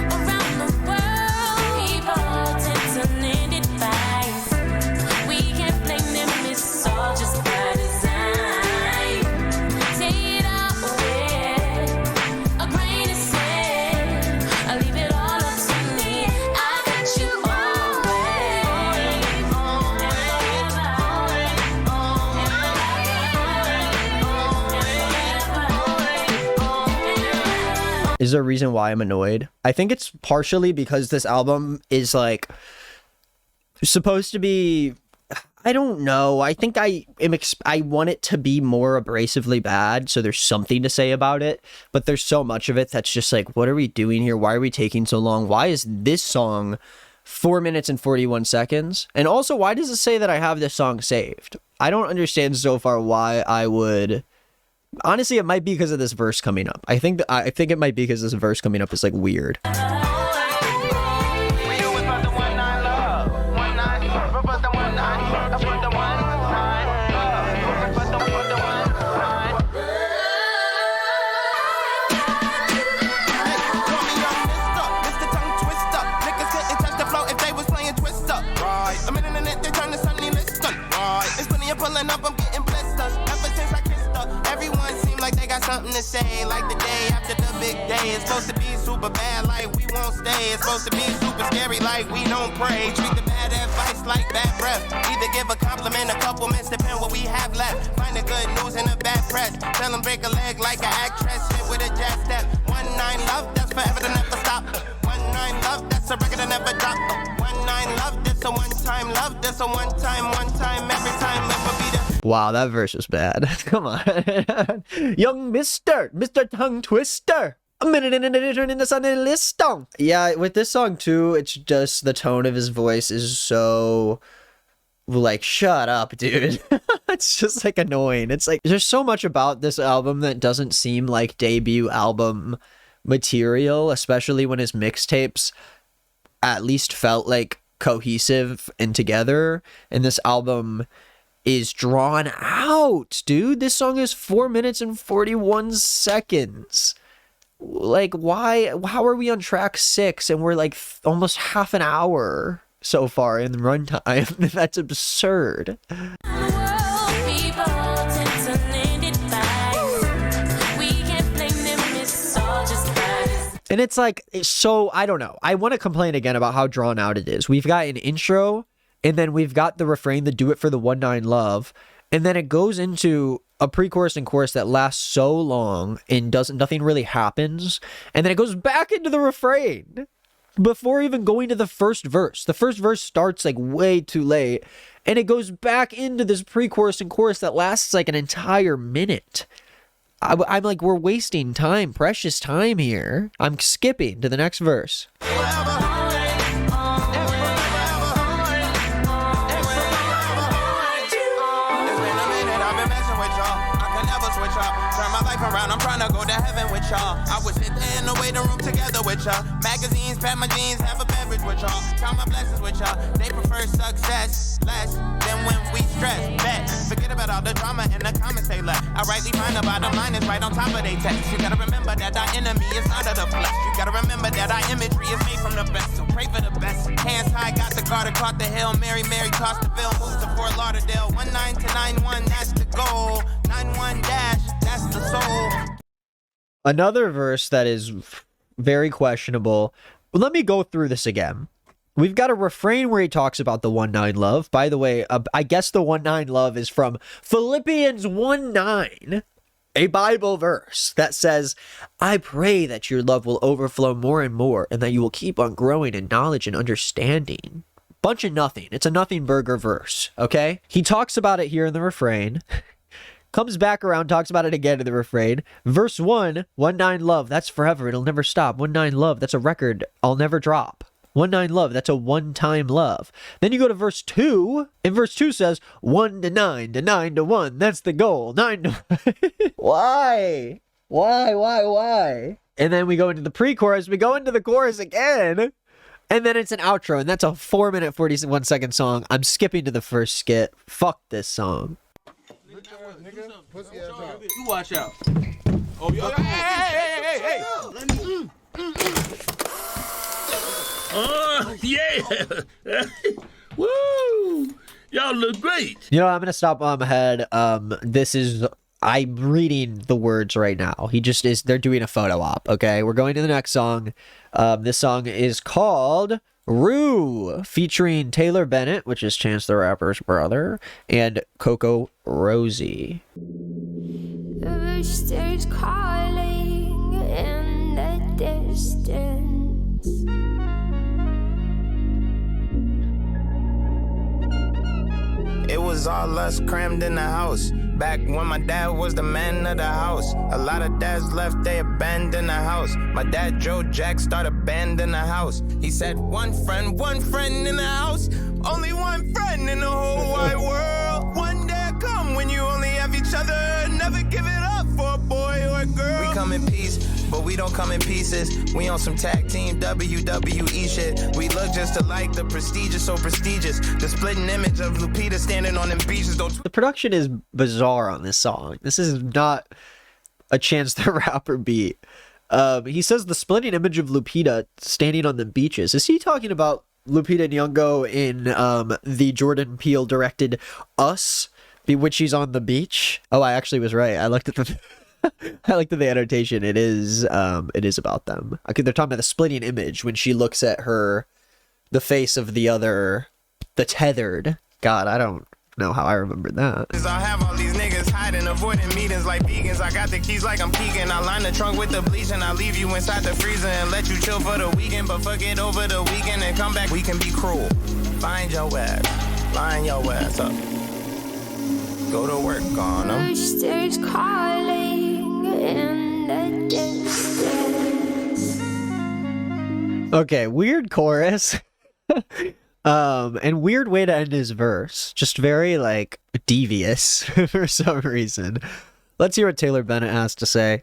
Around the world, people tend to need advice. We can't blame them, it's all just by design. Take it out with a grain of sand. I leave it all up to me. I got you always. Is there a reason why I'm annoyed? I think it's partially because this album is like supposed to be, I don't know. I think I want it to be more abrasively bad, so there's something to say about it, but there's so much of it that's just like, what are we doing here? Why are we taking so long? Why is this song 4 minutes and 41 seconds? And also, why does it say that I have this song saved? I don't understand so far why I would. Honestly, it might be because of this verse coming up. I think it might be because this verse coming up is like weird. Pulling up, I'm getting blisters. Ever since I kissed her, everyone seemed like they got something to say. Like the day after the big day, it's supposed to be super bad like we won't stay. It's supposed to be super scary like we don't pray. Treat the bad advice like bad breath. Either give a compliment, a couple minutes, depend what we have left. Find the good news in the bad press. Tell them break a leg like an actress. Hit with a jazz step. 1-9 love, that's forever to never stop. 1-9 love, that's a record to never drop. 1-9 love, that's a one-time love. That's a one-time, every time. Live will be the Wow, that verse was bad. Come on. Young Mr. Tongue Twister. A minute and a turn in the sun and list song. Yeah, with this song too, it's just the tone of his voice is so like, shut up, dude. It's just like annoying. It's like there's so much about this album that doesn't seem like debut album material, especially when his mixtapes at least felt like cohesive and together. And this album is drawn out, dude. This song is 4 minutes and 41 seconds. Like, why? How are we on track 6 and we're like almost half an hour so far in the runtime? That's absurd. And it's like, so I don't know. I want to complain again about how drawn out it is. We've got an intro, and then we've got the refrain, the do it for the 1-9 love, and then it goes into a pre-chorus and chorus that lasts so long and nothing really happens, and then it goes back into the refrain before even going to the first verse. The first verse starts like way too late, and it goes back into this pre-chorus and chorus that lasts like an entire minute. I'm like, we're wasting time, precious time here. I'm skipping to the next verse. Around, I'm trying to go to heaven with y'all. I would sit there in the waiting room together with y'all. Magazines, pat my jeans, have a beverage with y'all. Count my blessings with y'all. They prefer success less than when we stress. Bet, forget about all the drama and the comments they left. I rightly find the bottom line is right on top of they text. You gotta remember that our enemy is not of the flesh. You gotta remember that our imagery is made from the best. So pray for the best. Hands high, got the garter, caught the hill. Mary tossed the bill, moved to Fort Lauderdale. 19 to 91, that's the goal. 91 dash, that's the soul. Another verse that is very questionable. Let me go through this again. We've got a refrain where he talks about the 1-9 love. By the way, I guess the 1-9 love is from Philippians 1:9, a Bible verse that says, I pray that your love will overflow more and more and that you will keep on growing in knowledge and understanding. Bunch of nothing. It's a nothing burger verse, okay? He talks about it here in the refrain. Comes back around, talks about it again in the refrain. Verse 1, 1-9 love, that's forever, it'll never stop. 1-9 love, that's a record, I'll never drop. 1-9 love, that's a one-time love. Then you go to verse 2, and verse 2 says, 1 to 9 to 9 to 1, that's the goal. 9 to Why? Why? And then we go into the pre-chorus, we go into the chorus again, and then it's an outro, and that's a 4 minute, 41 second song. I'm skipping to the first skit. Fuck this song. You watch out. Oh, hey. Yeah. Woo. Y'all look great. You know, I'm going to stop while I'm ahead. I'm reading the words right now. They're doing a photo op, okay? We're going to the next song. This song is called Rue, featuring Taylor Bennett, which is Chance the Rapper's brother, and Coco Rosie. The rooster's calling in the distance. It was all us crammed in the house. Back when my dad was the man of the house. A lot of dads left, they abandoned the house. My dad, Joe Jack, started a band in the house. He said, one friend in the house. Only one friend in the whole wide world. One day come when you only have each other. Never give it up for a boy or a girl. We come in peace, but we don't come in pieces. We on some tag team WWE shit. We look just alike, the prestigious, so prestigious. The splitting image of Lupita standing on them beaches. The production is bizarre on this song. This is not a Chance the Rapper beat. He says the splitting image of Lupita standing on the beaches. Is he talking about Lupita Nyong'o in the Jordan Peele directed Us, which she's on the beach? Oh, I actually was right. I looked at the I like that the annotation, it is about them. They're talking about the splitting image when she looks at the face of the tethered. God, I don't know how I remember that. I have all these niggas hiding, avoiding meetings like vegans. I got the keys like I'm Keegan. I line the trunk with the bleach and I leave you inside the freezer and let you chill for the weekend. But fuck it over the weekend and come back. We can be cruel. Find your ass. Line your ass up. Go to work on them. Roosters calling in the distance. Okay, weird chorus. And weird way to end his verse. Just very, like, devious for some reason. Let's hear what Taylor Bennett has to say.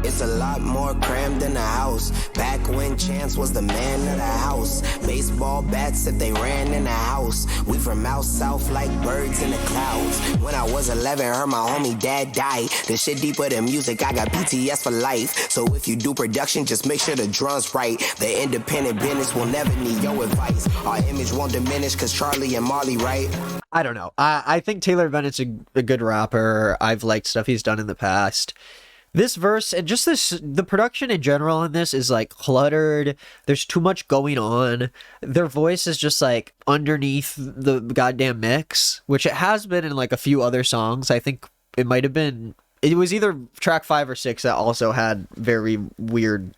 It's a lot more crammed in the house. Back when Chance was the man of the house. Baseball bats if they ran in the house. We from out south like birds in the clouds. When I was 11, heard my homie dad die. The shit deeper than music, I got PTS for life. So if you do production, just make sure the drum's right. The independent business will never need your advice. Our image won't diminish cause Charlie and Marley, right? I don't know. I think Taylor Bennett's a good rapper. I've liked stuff he's done in the past. This verse and just the production in general in this is like cluttered. There's too much going on. Their voice is just like underneath the goddamn mix, which it has been in like a few other songs. I think it was either track 5 or 6 that also had very weird.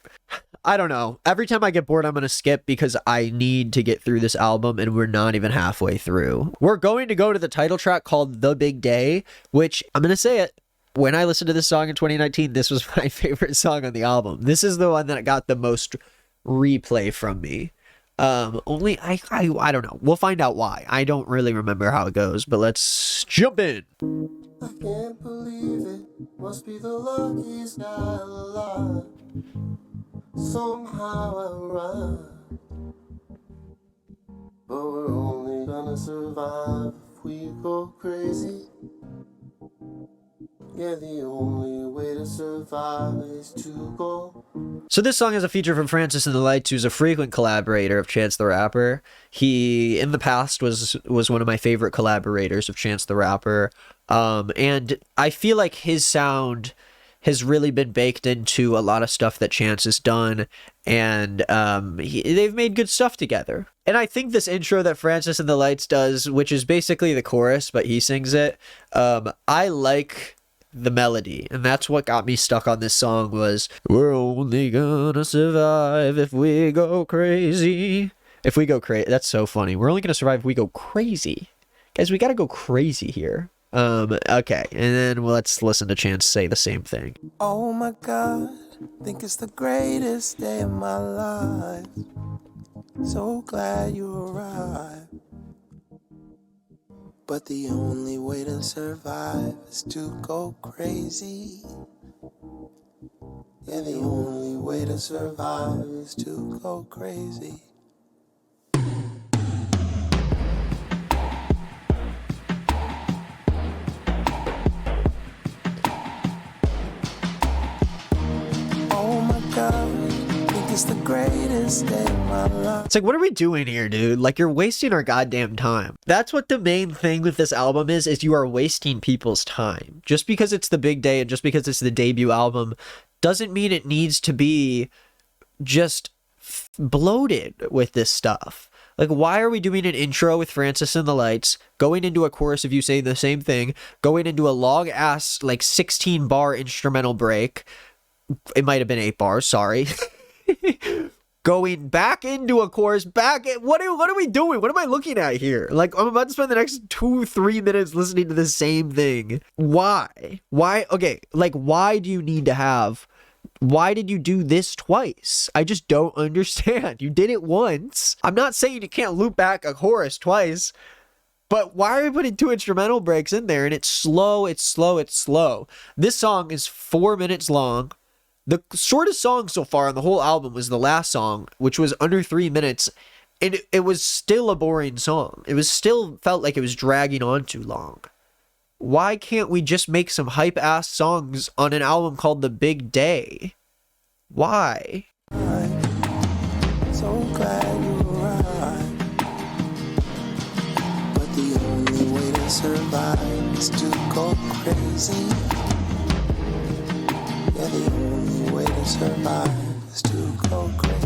I don't know. Every time I get bored, I'm going to skip because I need to get through this album and we're not even halfway through. We're going to go to the title track called The Big Day, which I'm going to say it. When I listened to this song in 2019, this was my favorite song on the album. This is the one that got the most replay from me. Only I don't know. We'll find out why. I don't really remember how it goes, but let's jump in. I can't believe it. Must be the luckiest guy alive. Somehow I rhyme. But we're only gonna survive if we go crazy. Yeah, the only way to survive is to go. So this song is a feature from Francis and the Lights, who's a frequent collaborator of Chance the Rapper. He, in the past, was one of my favorite collaborators of Chance the Rapper. And I feel like his sound has really been baked into a lot of stuff that Chance has done. And they've made good stuff together. And I think this intro that Francis and the Lights does, which is basically the chorus, but he sings it, I like the melody, and that's what got me stuck on this song. Was we're only gonna survive if we go crazy. If we go crazy, that's so funny. We're only gonna survive if we go crazy, guys. We gotta go crazy here. Okay, and then let's listen to Chance say the same thing. Oh my God, think it's the greatest day of my life. So glad you arrived. But the only way to survive is to go crazy. Yeah, the only way to survive is to go crazy. Oh my God, think it's the greatest day of my life. It's like, what are we doing here, dude? Like, you're wasting our goddamn time. That's what the main thing with this album is you are wasting people's time. Just because it's the big day and just because it's the debut album doesn't mean it needs to be just bloated with this stuff. Like, why are we doing an intro with Francis and the Lights, going into a chorus of you saying the same thing, going into a long-ass, like, 16-bar instrumental break? It might have been 8 bars, sorry. Going back into a chorus, what are we doing? What am I looking at here? Like, I'm about to spend the next 2-3 minutes listening to the same thing. Why? Okay, like, why do you need to have... Why did you do this twice? I just don't understand. You did it once. I'm not saying you can't loop back a chorus twice, but why are we putting 2 instrumental breaks in there? And it's slow. This song is 4 minutes long. The shortest song so far on the whole album was the last song, which was under 3 minutes, and it was still a boring song. It was still felt like it was dragging on too long. Why can't we just make some hype-ass songs on an album called The Big Day? Why? So glad you arrived. But the only way to survive is to go crazy. Yeah, the only way to survive is to go crazy.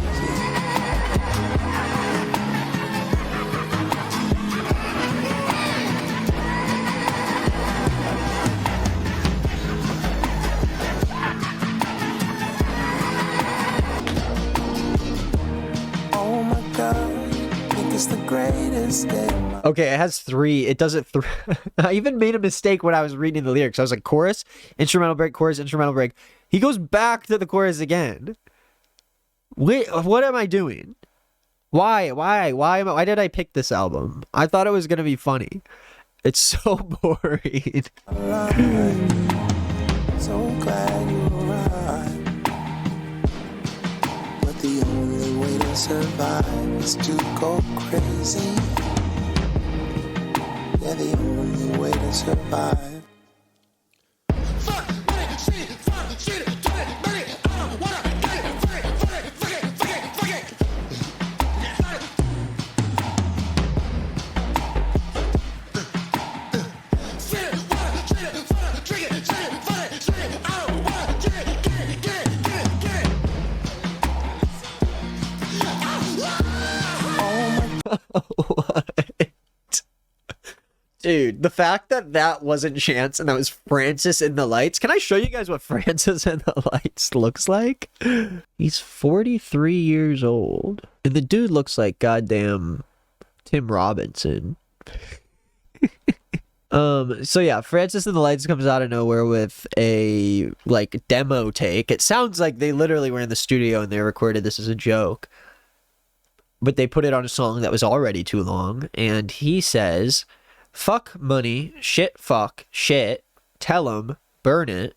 Oh my God, I think it's the greatest day of my Okay, it has 3. It does it 3. I even made a mistake when I was reading the lyrics. I was like, chorus, instrumental break, chorus, instrumental break. He goes back to the chorus again. Wait, what am I doing? Why did I pick this album? I thought it was gonna be funny. It's so boring. life. So glad you arrived. But the only way to survive is to go crazy. Yeah, the only way to survive. What? Dude, the fact that that wasn't Chance and that was Francis in the Lights. Can I show you guys what Francis in the Lights looks like? He's 43 years old. And the dude looks like goddamn Tim Robinson. So yeah, Francis in the Lights comes out of nowhere with a like demo take. It sounds like they literally were in the studio and they recorded this as a joke. But they put it on a song that was already too long, and he says, fuck money, shit, fuck, shit, tell 'em, burn it,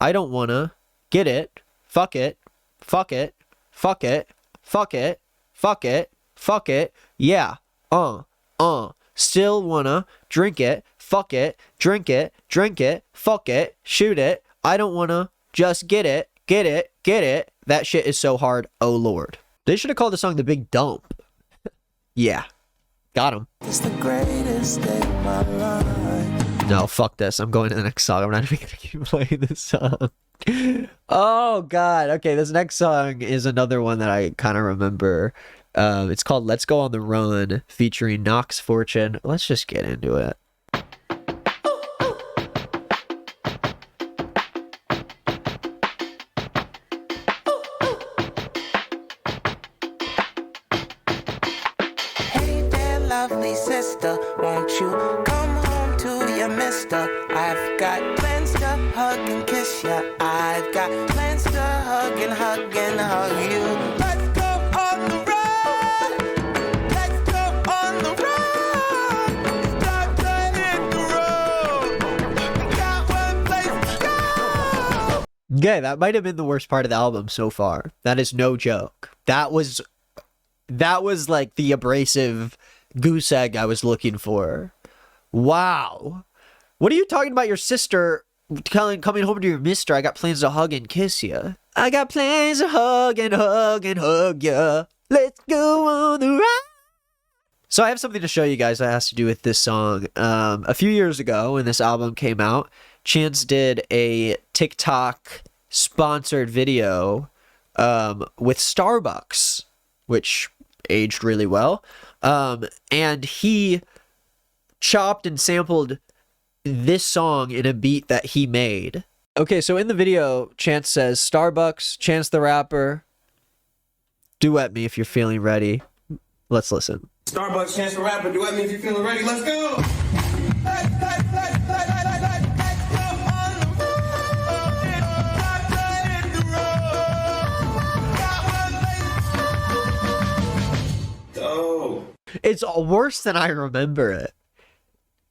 I don't wanna, get it, fuck it, fuck it, fuck it, fuck it, fuck it, fuck it, yeah, still wanna, drink it, fuck it, drink it, fuck it, shoot it, I don't wanna, just get it, that shit is so hard, oh lord. They should have called the song The Big Dump. Yeah. Got him. It's the greatest day of my life. No, fuck this. I'm going to the next song. I'm not even going to keep playing this song. Oh, God. Okay, this next song is another one that I kind of remember. It's called Let's Go on the Run, featuring Knox Fortune. Let's just get into it. Lovely sister, won't you come home to your mister? I've got plans to hug and kiss ya. I've got plans to hug and hug you. Let's go on the run. Let's go on the run. It's time to hit the road. We got one place to go. Yeah, that might have been the worst part of the album so far. That is no joke. That was like the abrasive goose egg I was looking for. Wow. What are you talking about your sister coming home to your mister? I got plans to hug and kiss you. I got plans to hug ya. Let's go on the run. So I have something to show you guys that has to do with this song. A few years ago when this album came out, Chance did a TikTok sponsored video with Starbucks, which aged really well. And he chopped and sampled this song in a beat that he made. Okay, so in the video, Chance says, Starbucks, Chance the Rapper, duet me if you're feeling ready. Let's listen. Starbucks, Chance the Rapper, duet me if you're feeling ready. Let's go! It's worse than I remember it.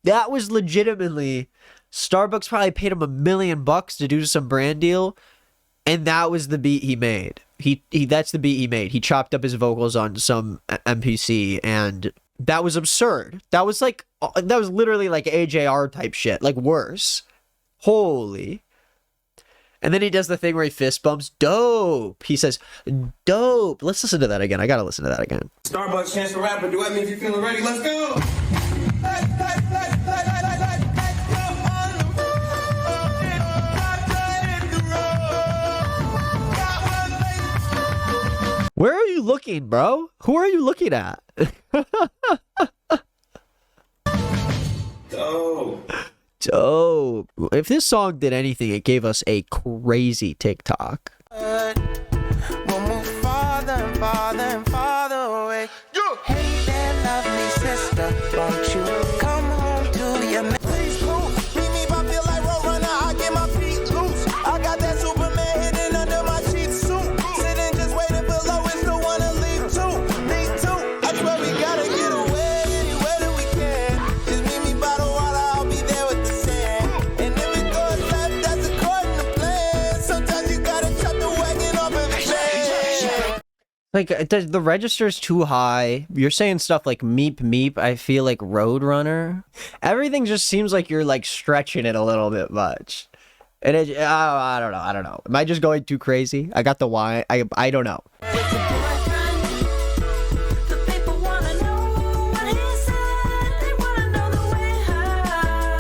That was legitimately, Starbucks probably paid him $1 million to do some brand deal, and that was the beat he made. That's the beat he made. He chopped up his vocals on some MPC, and that was absurd. That was literally like AJR type shit, like worse. Holy. And then he does the thing where he fist bumps. Dope. He says, dope. Let's listen to that again. I gotta listen to that again. Starbucks, Chance the Rapper, duet me if you're feeling ready. Let's go! looking, bro? Who are you looking at? Dope. Dope. If this song did anything, it gave us a crazy TikTok. We'll move farther and farther and farther away. Hey there, lovely sister, won't you come home to your Please, Luke. Meet me if I feel like Roadrunner. I get my feet loose. I got that Superman hidden under my cheap suit. Sitting just waiting for Lois to wanna leave too. Me too. I swear we gotta get away anywhere that we can. Just meet me by the water. I'll be there with the sand. And if it goes left, that's according to plan. Sometimes you gotta chop the wagon off of the van. Like, the register's too high. You're saying stuff like meep meep. I feel like Roadrunner. Everything just seems like you're like stretching it a little bit much. And it, I don't know. Am I just going too crazy? I got the why. I don't know. The people wanna know what he said. They wanna know the way how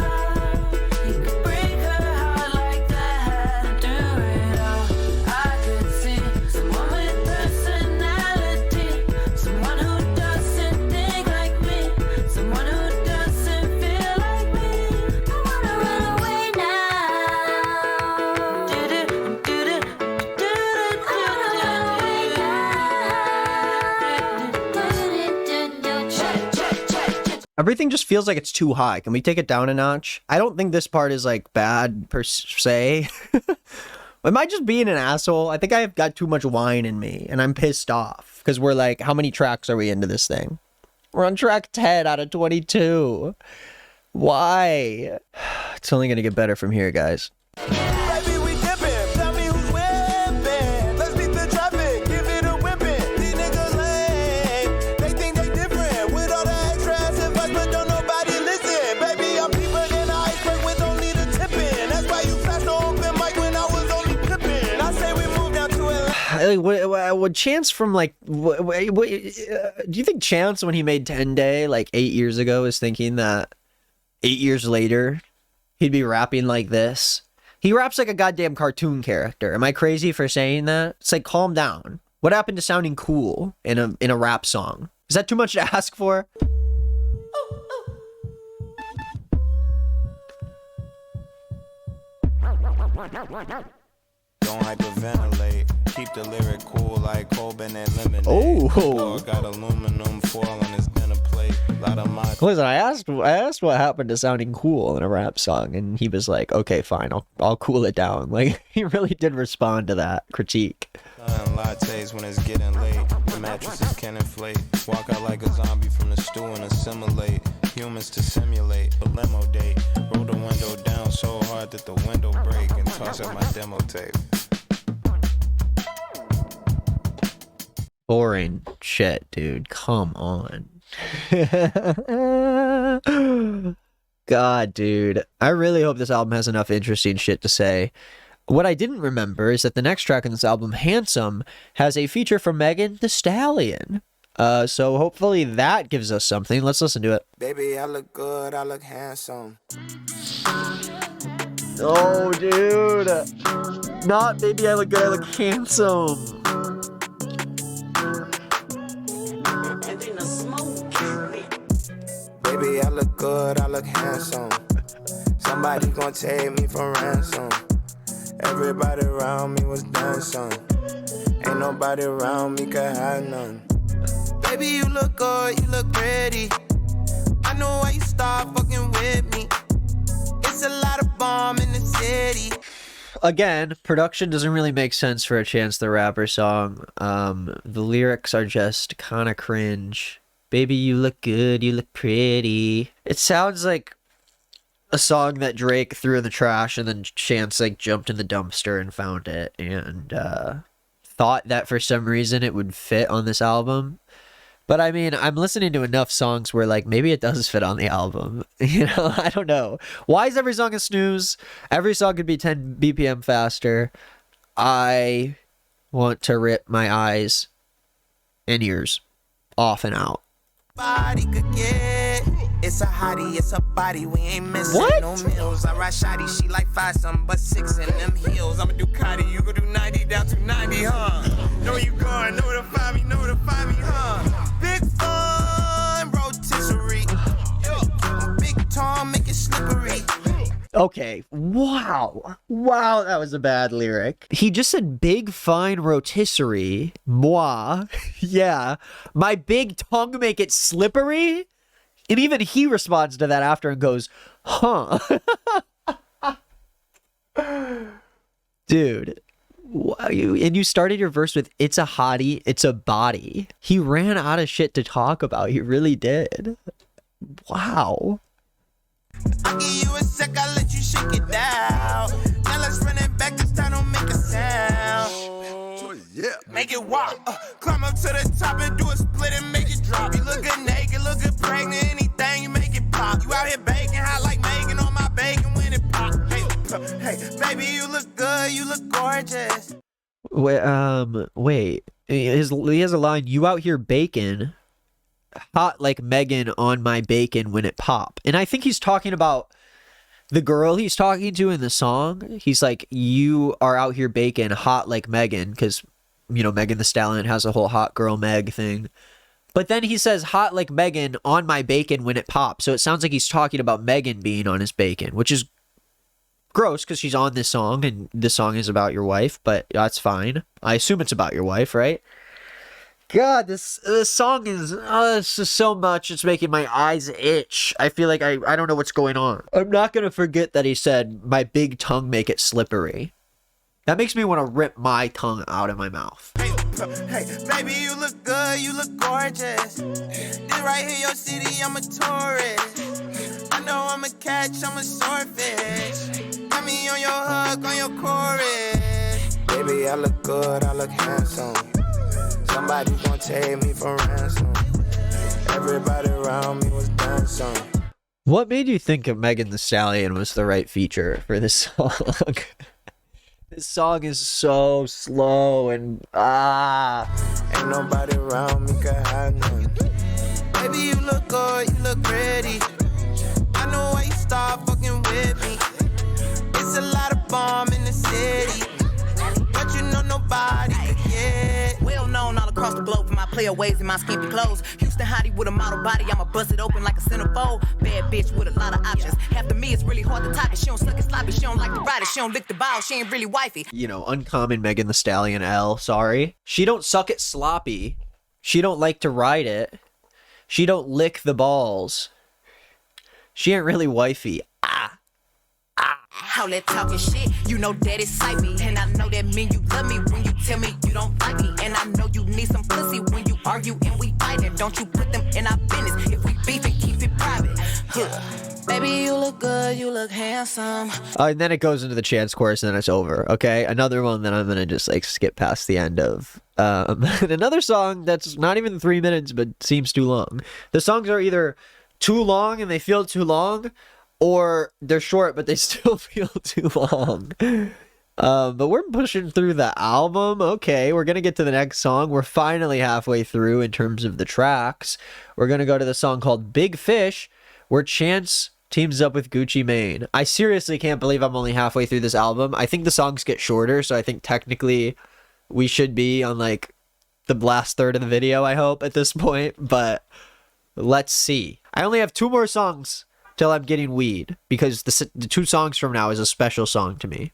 he could break her heart like that. Do it all. I could see someone with personality, someone who doesn't think like me, someone who doesn't feel like me. I wanna run away now. Do do do do do do. Everything just feels like it's too high. Can we take it down a notch? I don't think this part is like bad per se. Am I just being an asshole? I think I've got too much wine in me and I'm pissed off because we're like, how many tracks are we into this thing? We're on track 10 out of 22. Why? It's only gonna get better from here, guys. Baby, we dipping. Tell me who's whipping. Let's beat the traffic. Give it a whipping. These niggas lame. They think they different. With all the extra advice, but don't nobody listen. Baby, I'm deeper than an iceberg with only the tipping. That's why you flashed the open mic when I was only clipping. I say we move down to Atlanta. Would Chance from like, do you think Chance when he made 10 Day like 8 years ago is thinking that 8 years later he'd be rapping like this? He raps like a goddamn cartoon character. Am I crazy for saying that? It's like, calm down. What happened to sounding cool in a rap song? Is that too much to ask for? Don't hyperventilate. Keep the lyric cool like Coben and Lemonade. Oh. Dog got aluminum foil on his dinner plate. Lot of my Listen, I asked what happened to sounding cool in a rap song, and he was like, okay, fine, I'll cool it down. Like, he really did respond to that critique. lattes when it's getting late. The mattresses can inflate. Walk out like a zombie from the stew and assimilate. Humans to simulate a limo date. Roll the window down so hard that the window break and toss out my demo tape. Boring shit, dude. Come on. God, dude. I really hope this album has enough interesting shit to say. What I didn't remember is that the next track on this album, Handsome, has a feature from Megan Thee Stallion. So hopefully that gives us something. Let's listen to it. Baby, I look good, I look handsome. Oh, dude. Not baby, I look good, I look handsome. Baby, I look good, I look handsome. Somebody gon' take me for ransom. Everybody around me was dancing. Ain't nobody around me could have none. Baby, you look good, you look pretty. I know why you start fucking with me. It's a lot of bomb in the city. Again, production doesn't really make sense for a Chance the Rapper song. The lyrics are just kind of cringe. Baby, you look good, you look pretty. It sounds like a song that Drake threw in the trash and then Chance like jumped in the dumpster and found it and thought that for some reason it would fit on this album. But I mean, I'm listening to enough songs where like maybe it does fit on the album. You know, I don't know. Why is every song a snooze? Every song could be 10 BPM faster. I want to rip my eyes and ears off and out. Body could get. It's a hottie, it's a body, we ain't missing What? no meals. I ride shoddy, she like 5 something but 6 in them heels. I'm a Ducati, you go do 90 down to 90, huh? Know you going, know to find me, know to Okay, wow. Wow, that was a bad lyric. He just said big fine rotisserie. Moi. Yeah. My big tongue make it slippery? And even he responds to that after and goes, huh. Dude. Wow, and you started your verse with, it's a hottie, it's a body. He ran out of shit to talk about. He really did. Wow. I'll give you a sec, I'll let you shake it down. Now let's run it back, this time don't make a sound. Yeah. Make it walk, climb up to the top and do a split and make it drop. You look good naked, look good pregnant, anything you make it pop. You out here baking hot like Megan on my bacon when it pop. Hey, baby, you look good, you look gorgeous. Wait. He has a line, you out here baking hot like Megan on my bacon when it pop. And I think he's talking about the girl he's talking to in the song. He's like, you are out here baking hot like Megan, because, you know, Megan Thee Stallion has a whole hot girl Meg thing. But then he says hot like Megan on my bacon when it pops. So it sounds like he's talking about Megan being on his bacon, which is gross because she's on this song and this song is about your wife, but that's fine. I assume it's about your wife, right? God, this song is, it's just so much. It's making my eyes itch. I feel like I don't know what's going on. I'm not going to forget that he said, my big tongue make it slippery. That makes me want to rip my tongue out of my mouth. Hey, baby, you look good, you look gorgeous. This right here, your city, I'm a tourist. I know I'm a catch, I'm a swordfish. Got me on your hook, on your chorus. Baby, I look good, I look handsome. Somebody gon' take me for ransom. Everybody around me was dancing. What made you think of Megan Thee Stallion was the right feature for this song? This song is so slow and Ain't nobody around me can hide none. Baby, you look good, you look pretty. I know why you start fucking with me. It's a lot of bomb in the city, but you know nobody could get. Well known all across the globe for my player ways and my skimpy clothes. Houston hottie with a model body, I'ma bust it open like a centerfold. Bad bitch with a lot of options. After me, it's really hard to top it. She don't suck it sloppy, she don't like to ride it, she don't lick the ball, she ain't really wifey. You know, uncommon Megan Thee Stallion L, sorry. She don't suck it sloppy. She don't like to ride it. She don't lick the balls. She ain't really wifey. How that talking shit, you know that excite me. And I know that mean you love me when you tell me you don't like me. And I know you need some pussy when you argue and we fighting. Don't you put them in our business. If we beef and keep it private. Baby, you look good, you look handsome. And then it goes into the chance chorus and then it's over, okay? Another one that I'm gonna just like skip past the end of. Another song that's not even 3 minutes but seems too long. The songs are either too long and they feel too long, or they're short but they still feel too long. But we're pushing through the album. Okay, we're gonna get to the next song. We're finally halfway through in terms of the tracks. We're gonna go to the song called Big Fish, where Chance teams up with Gucci Mane. I seriously can't believe I'm only halfway through this album. I think the songs get shorter, so I think technically we should be on like the last third of the video, I hope, at this point. But let's see. I only have 2 more songs till I'm getting weed, because the 2 songs from now is a special song to me.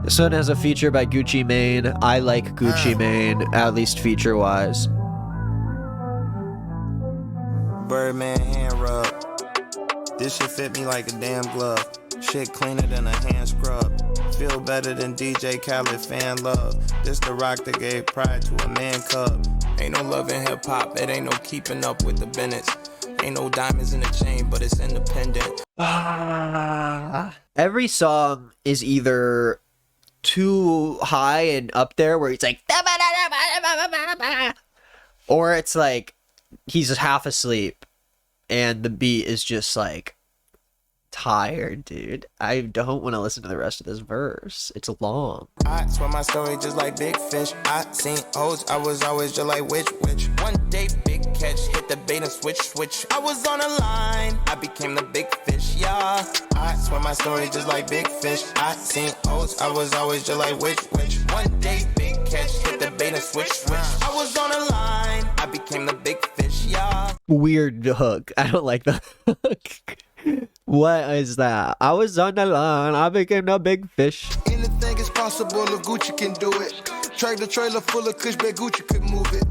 This one has a feature by Gucci Mane. I like Gucci Mane, at least feature-wise. Birdman hand rub. This shit fit me like a damn glove. Shit cleaner than a hand scrub. Feel better than DJ Khaled fan love. This the rock that gave pride to a man cub. Ain't no love in hip hop, it ain't no keeping up with the Bennetts. Ain't no diamonds in the chain, but it's independent. Every song is either too high and up there where he's like, or it's like he's half asleep and the beat is just like tired, dude. I don't want to listen to the rest of this verse. It's long. I swear my story just like big fish. I seen hoes, I was always just like which. One day big catch, hit the bait and switch. I was on a line, I became the big fish, yeah. I swear my story just like big fish. I seen hoes, I was always just like which. One day big catch, hit the bait and switch. I was on a line, I became the big fish, yeah. Weird hook. I don't like the hook. What is that? I was on the line, I became a big fish. Anything is possible if Gucci can do it. Trailer full of kush, bet Gucci could move it.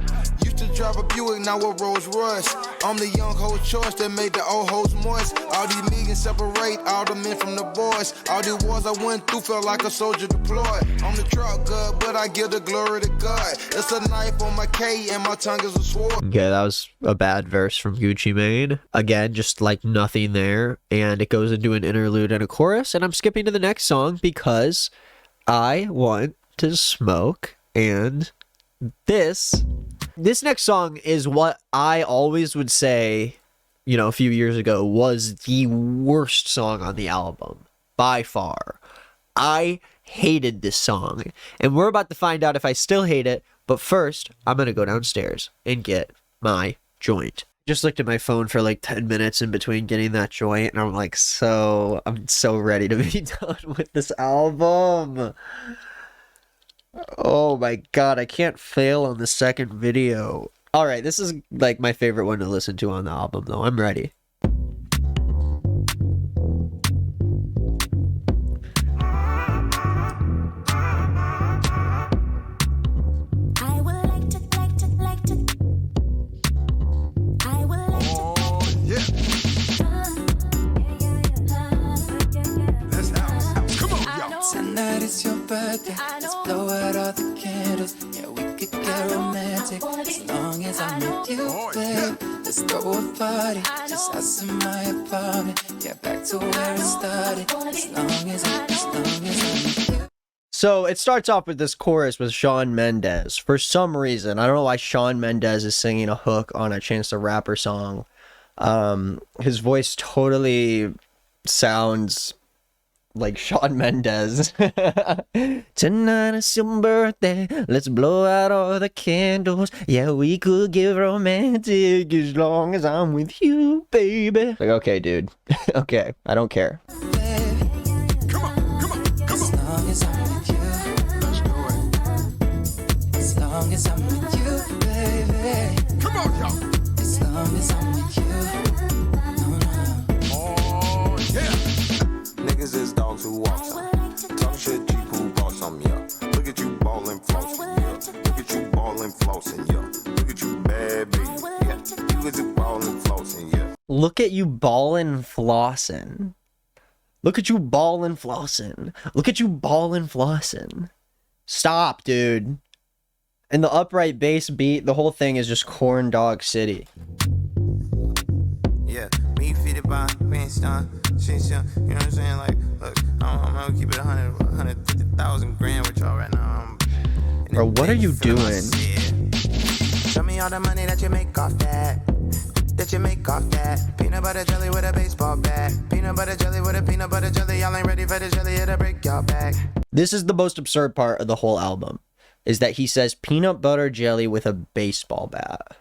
Used to drive a Buick, now a Rolls Royce. I'm the young hoes choice that made the old hoes moist. All these millions separate all the men from the boys. All the wars I went through felt like a soldier deployed. I'm the truck god, but I give the glory to God. It's a knife on my K and my tongue is a sword. Okay, that was a bad verse from Gucci Mane. Again, just like nothing there. And it goes into an interlude and a chorus. And I'm skipping to the next song because I want to smoke. And this next song is what I always would say, you know, a few years ago was the worst song on the album by far. I hated this song, and we're about to find out if I still hate it. But first, I'm gonna go downstairs and get my joint. Just looked at my phone for like 10 minutes in between getting that joint, and I'm like, I'm so ready to be done with this album. Oh my god, I can't fail on the second video. Alright, this is like my favorite one to listen to on the album though. I'm ready. Tonight is your birthday. Let's blow out all the candles. Yeah, we could get romantic as long as I'm with you, babe. Let's throw a party just us in my apartment. Yeah, back to where it started. As long as I'm with you. So it starts off with this chorus with Shawn Mendes. For some reason, I don't know why Shawn Mendes is singing a hook on a Chance the Rapper song. His voice totally sounds like Shawn Mendes. Tonight is your birthday. Let's blow out all the candles. Yeah, we could get romantic as long as I'm with you, baby. Like, okay, dude. Okay, I don't care. As long as I'm with you. Let's do it. As long as I'm with you, baby. Come on, y'all. As long as I'm with you. Oh, yeah. Niggas is dogs who walk some. Talk shit, cheap who bought some, yeah. Look at you ballin' flossin', yeah. Look at you ballin' flossin', yeah. Look at you bad baby, yeah. You is a ballin' flossin', yeah. Look at you ballin' flossin'. Look at you ballin' flossin'. Look at you ballin' flossin'. Stop, dude. And the upright bass beat, the whole thing is just Corn Dog City. Yeah, me fitted by Winston. You know what I'm saying? Like, look, I'm gonna keep it 150,000 grand with y'all right now. Bro, what are you doing? Show me all the money that you make off that. That you make off that. Peanut butter jelly with a baseball bat. Peanut butter jelly with a peanut butter jelly. Y'all ain't ready for the jelly, it'll break y'all back. This is the most absurd part of the whole album, is that he says peanut butter jelly with a baseball bat.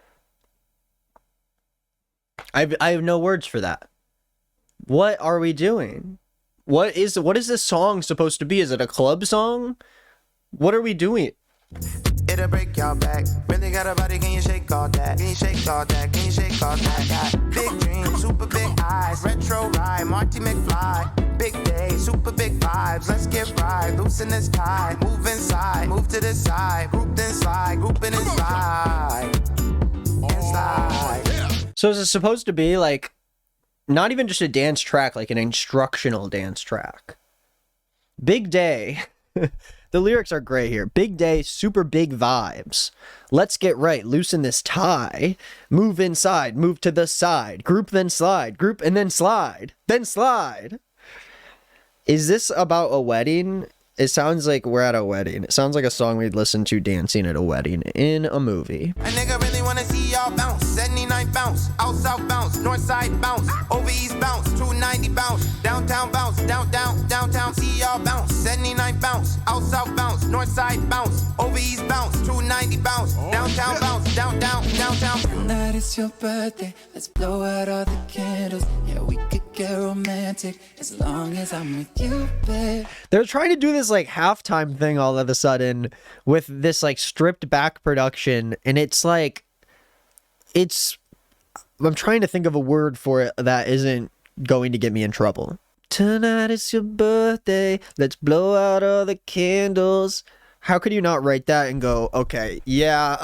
I have no words for that. What are we doing? What is this song supposed to be? Is it a club song? What are we doing? It'll break y'all back. Really got a body, can you shake all that? Can you shake all that? Can you shake all that? Got big dreams, super big eyes, retro ride, Marty McFly. Big day, super big vibes. Let's get right, loosen this tie. Move inside, move to the side. Group then slide, grouping inside. And slide. So is it supposed to be like, not even just a dance track, like an instructional dance track? Big day. The lyrics are great here. Big day, super big vibes. Let's get right, loosen this tie. Move inside, move to the side. Group then slide, group and then slide. Then slide. Is this about a wedding? It sounds like we're at a wedding. It sounds like a song we'd listen to dancing at a wedding in a movie. A nigga really wanna see y'all bounce. 79 bounce, out south bounce, north side bounce, over east bounce, 290 bounce, downtown bounce, downtown, see y'all bounce. 79 bounce, out south bounce, north side bounce, over east bounce, 290 bounce, downtown bounce, downtown. Tonight is your birthday. Let's blow out all the candles. Yeah, we could get romantic as long as I'm with you, babe. They're trying to do this like halftime thing all of a sudden with this like stripped back production, and it's like, I'm trying to think of a word for it that isn't going to get me in trouble. Tonight is your birthday. Let's blow out all the candles. How could you not write that and go, okay, yeah,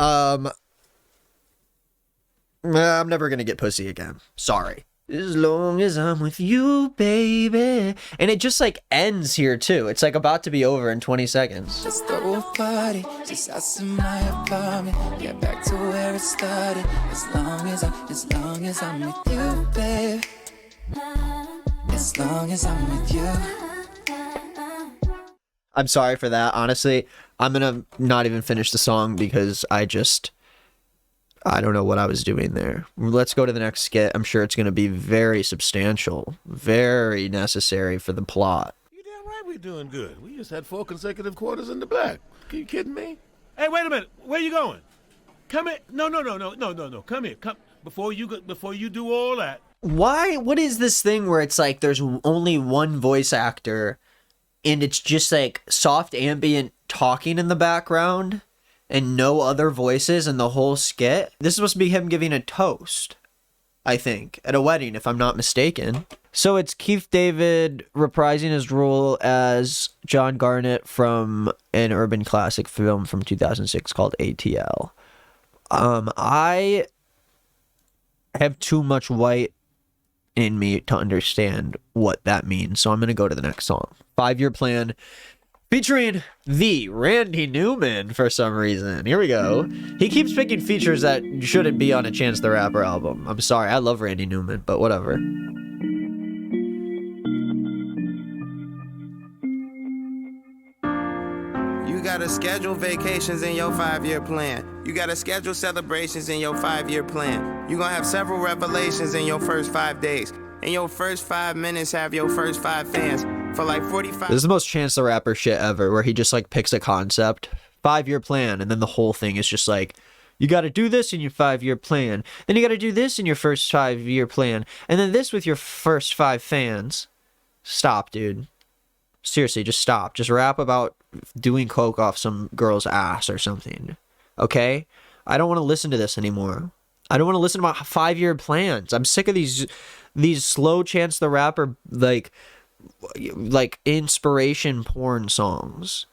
I'm never gonna get pussy again. Sorry. As long as I'm with you, baby. And it just like ends here too. It's like about to be over in 20 seconds. Just throw a party, just us in my apartment. Get back to where it started. As long as I'm with you, babe. As long as I'm with you. I'm sorry for that. Honestly, I'm gonna not even finish the song because I don't know what I was doing there. Let's go to the next skit. I'm sure it's going to be very substantial, very necessary for the plot. You damn right we're doing good. We just had 4 consecutive quarters in the black. Are you kidding me? Hey, wait a minute. Where you going? Come here. No. Come here. Come before you do all that. Why? What is this thing where it's like there's only one voice actor and it's just like soft ambient talking in the background? And no other voices in the whole skit? This is supposed to be him giving a toast, I think, at a wedding, if I'm not mistaken. So it's Keith David reprising his role as John Garnett from an urban classic film from 2006 called ATL. I have too much white in me to understand what that means, so I'm going to go to the next song. 5-Year Plan. Featuring the Randy Newman for some reason. Here we go. He keeps picking features that shouldn't be on a Chance the Rapper album. I'm sorry, I love Randy Newman, but whatever. You gotta schedule vacations in your 5-year plan. You gotta schedule celebrations in your 5-year plan. You're gonna have several revelations in your first 5 days. In your first 5 minutes, have your first 5 fans. For like 45. This is the most Chance the Rapper shit ever, where he just like picks a concept, 5-year plan, and then the whole thing is just like, you got to do this in your 5-year plan, then you got to do this in your first 5-year plan, and then this with your first 5 fans. Stop, dude. Seriously, just stop. Just rap about doing coke off some girl's ass or something. Okay? I don't want to listen to this anymore. I don't want to listen to my 5-year plans. I'm sick of these slow Chance the Rapper like inspiration porn songs.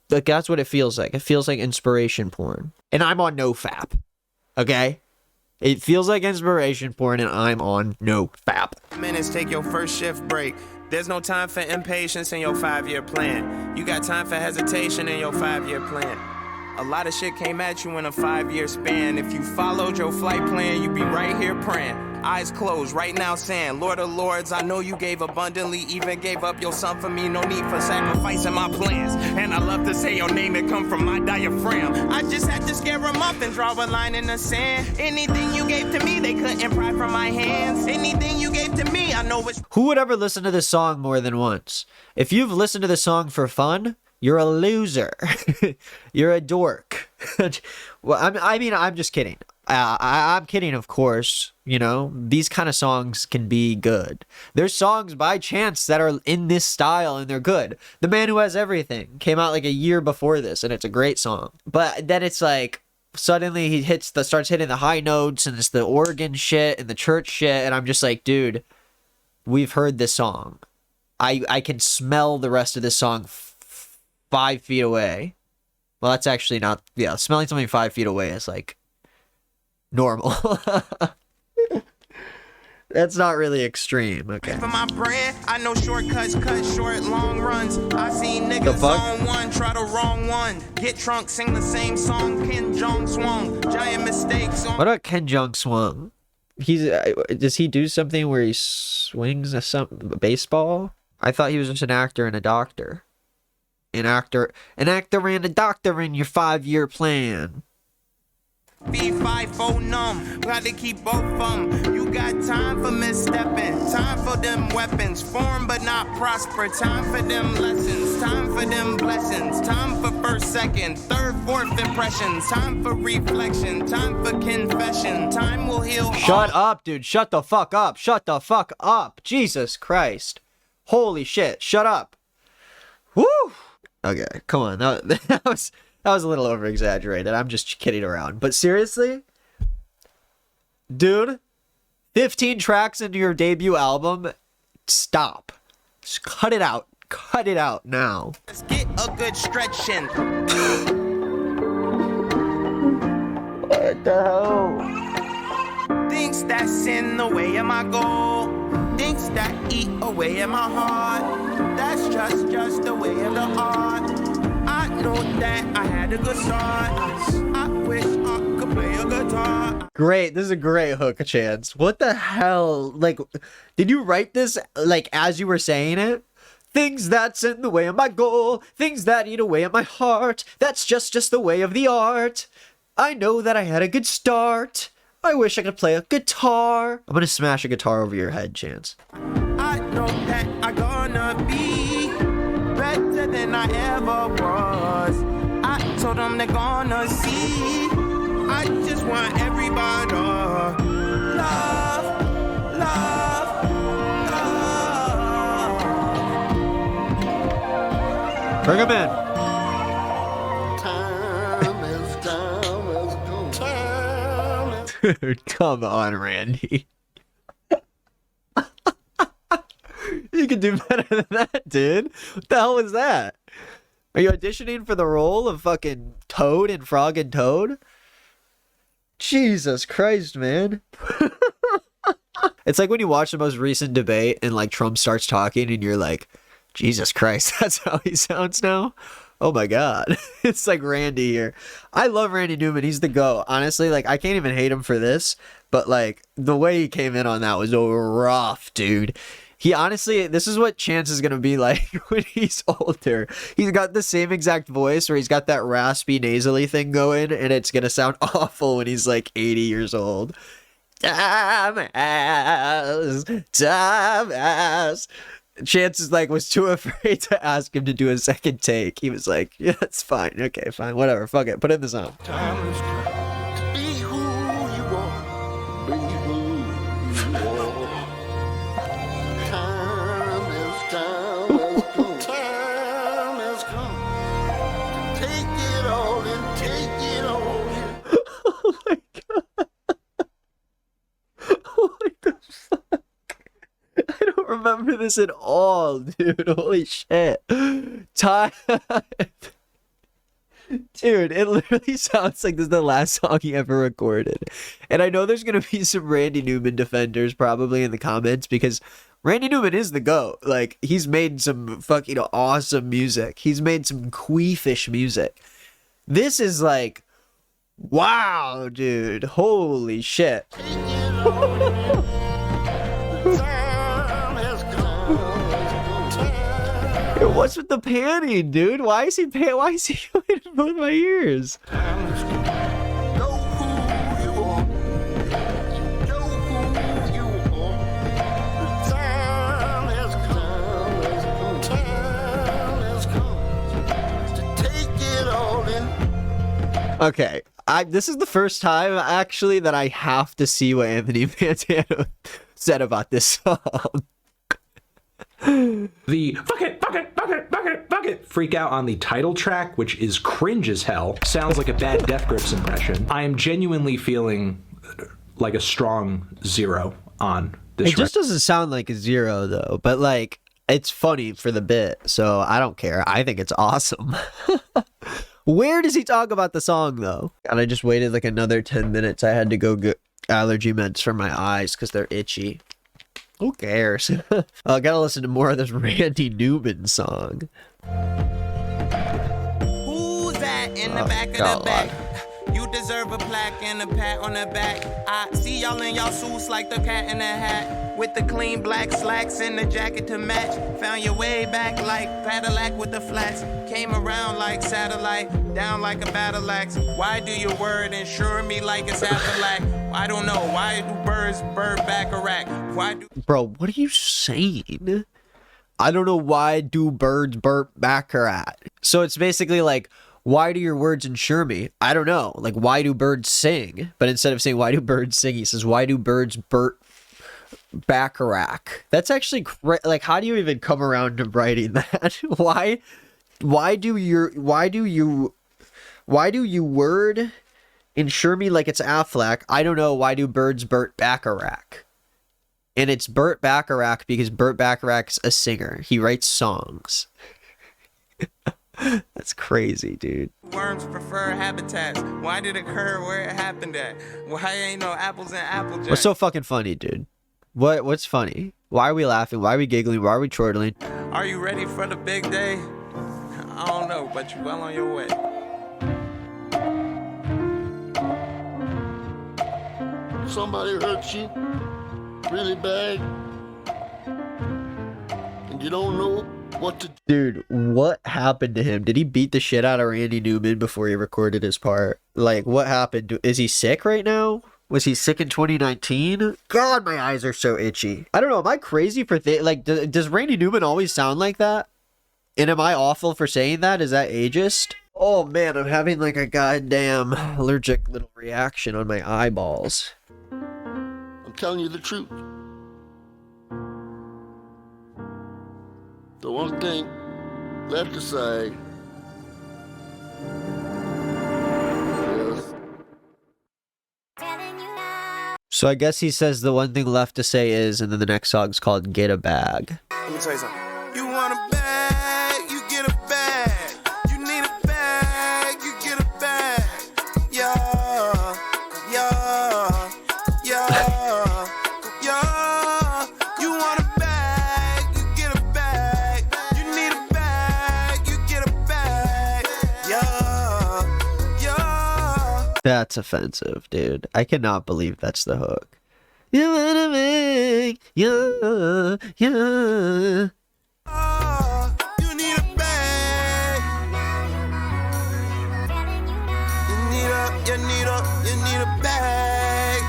Like that's what it feels like. It feels like inspiration porn. And I'm on NoFap. Okay? It feels like inspiration porn and I'm on NoFap. Minutes, take your first shift break. There's no time for impatience in your 5-year plan. You got time for hesitation in your 5-year plan. A lot of shit came at you in a 5-year span. If you followed your flight plan, you'd be right here praying. Eyes closed, right now saying, Lord of Lords, I know you gave abundantly, even gave up your son for me. No need for sacrificing my plans. And I love to say your name, it come from my diaphragm. I just had to scare him up and draw a line in the sand. Anything you gave to me, they couldn't pry from my hands. Anything you gave to me, I know it's... Who would ever listen to this song more than once? If you've listened to this song for fun, you're a loser. You're a dork. Well, I'm just kidding. I'm kidding, of course. You know, these kind of songs can be good. There's songs by Chance that are in this style and they're good. The Man Who Has Everything came out like a year before this and it's a great song. But then it's like suddenly he starts hitting the high notes and it's the organ shit and the church shit and I'm just like, dude, we've heard this song. I can smell the rest of this song 5 feet away. Well, that's actually not... Yeah, smelling something 5 feet away is, like, normal. That's not really extreme, okay. For my brand, I know shortcuts, cut short, long runs. I seen niggas on one, try the wrong one. Get drunk, sing the same song, Ken Jong Swung. Giant mistakes on... What about Ken Jong Swung? Does he do something where he swings a baseball? I thought he was just an actor and a doctor. An actor and a doctor in your 5-year plan. B5 numb, got to keep both of them. You got time for misstepping, time for them weapons, form but not prosper. Time for them lessons, time for them blessings, time for first, second, third, fourth impressions, time for reflection, time for confession. Time will heal. Shut up, dude. Shut the fuck up. Shut the fuck up. Jesus Christ. Holy shit. Shut up. Woo. Okay, come on. That was a little over-exaggerated. I'm just kidding around. But seriously? Dude, 15 tracks into your debut album? Stop. Just cut it out. Cut it out now. Let's get a good stretch in. What the hell? Things that's in the way of my goal. Things that eat away at my heart. That's just the way of the art. I know that I had a good start. I wish I could play a guitar. Great. This is a great hook, Chance. What the hell? Like, did you write this, like, as you were saying it? Things that's in the way of my goal. Things that eat away at my heart. That's just the way of the art. I know that I had a good start. I wish I could play a guitar. I'm gonna smash a guitar over your head, Chance. I know that I'm gonna be better than I ever was. I told them they're gonna see. I just want everybody love, love, love. Bring him in. Dude, come on, Randy. You can do better than that, dude. What the hell was that? Are you auditioning for the role of fucking Toad in Frog and Toad? Jesus Christ, man. It's like when you watch the most recent debate and like Trump starts talking and you're like, Jesus Christ, that's how he sounds now? Oh my God. It's like Randy here. I love Randy Newman. He's the GOAT. Honestly, like, I can't even hate him for this, but like, the way he came in on that was rough, dude. He honestly, this is what Chance is going to be like when he's older. He's got the same exact voice where he's got that raspy nasally thing going, and it's going to sound awful when he's like 80 years old. Dumbass. Chance is like was too afraid to ask him to do a second take. He was like, yeah, it's fine. Okay, fine. Whatever. Fuck it. Put in the song. Time is come. Be who you are. Be who you are. Time has come. Time has come. Take it all and take it all in. Oh my God. What the fuck? I don't remember this at all, dude. Holy shit. Time. Dude, it literally sounds like this is the last song he ever recorded. And I know there's going to be some Randy Newman defenders probably in the comments because Randy Newman is the GOAT. Like, he's made some fucking awesome music. He's made some queefish music. This is like, wow, dude. Holy shit. What's with the panning, dude? Why is he going in both my ears? Okay, this is the first time actually that I have to see what Anthony Fantano said about this song. The fuck it freak out on the title track, which is cringe as hell, sounds like a bad Death Grips impression. I am genuinely feeling like a strong 0 on this. It just doesn't sound like a 0 though, but like it's funny for the bit, so I don't care. I think it's awesome. Where does he talk about the song though? And I just waited like another 10 minutes. I had to go get allergy meds for my eyes because they're itchy. Who cares? I gotta listen to more of this Randy Newman song. Who's that in the back of the back? You deserve a plaque and a pat on the back. I see y'all in y'all suits like the cat in the hat. With the clean black slacks and the jacket to match. Found your way back like Cadillac with the flats. Came around like satellite, down like a battle axe. Why do your word insure me like it's Afterlac? I don't know. Why do birds bird baccarat? Why do... Bro, what are you saying? I don't know why do birds burp baccarat. So it's basically like, why do your words insure me? I don't know. Like, why do birds sing? But instead of saying, why do birds sing, he says, why do birds burp baccarat? That's actually like, how do you even come around to writing that? Why do you word insure me like it's Affleck? I don't know. Why do birds burp baccarat? And it's Burt Bacharach because Burt Bacharach's a singer. He writes songs. That's crazy, dude. Worms prefer habitats. Why did it occur where it happened at? Why ain't no apples and Applejack? What's so fucking funny, dude? What's funny? Why are we laughing? Why are we giggling? Why are we chortling? Are you ready for the big day? I don't know, but you're well on your way. Somebody hurt you really bad and you don't know what to do. Dude, what happened to him? Did he beat the shit out of Randy Newman before he recorded his part? Like, what happened? Is he sick right now? Was he sick in 2019? God, my eyes are so itchy. I don't know. Am I crazy for like? Does Randy Newman always sound like that? And am I awful for saying that? Is that ageist? Oh man, I'm having like a goddamn allergic little reaction on my eyeballs. I'm telling you the truth. The one thing left to say is... So I guess he says the one thing left to say is, and then the next song's called Get a Bag. Let me tell you something. You want a bag, you get a bag. You need a bag, you get a bag. Yeah, yeah, yeah, yeah. You want a bag, you get a bag. You need a bag, you get a bag. Yeah, yeah. That's offensive, dude. I cannot believe that's the hook. You wanna make, yeah, yeah. You need a bag. You need a bag.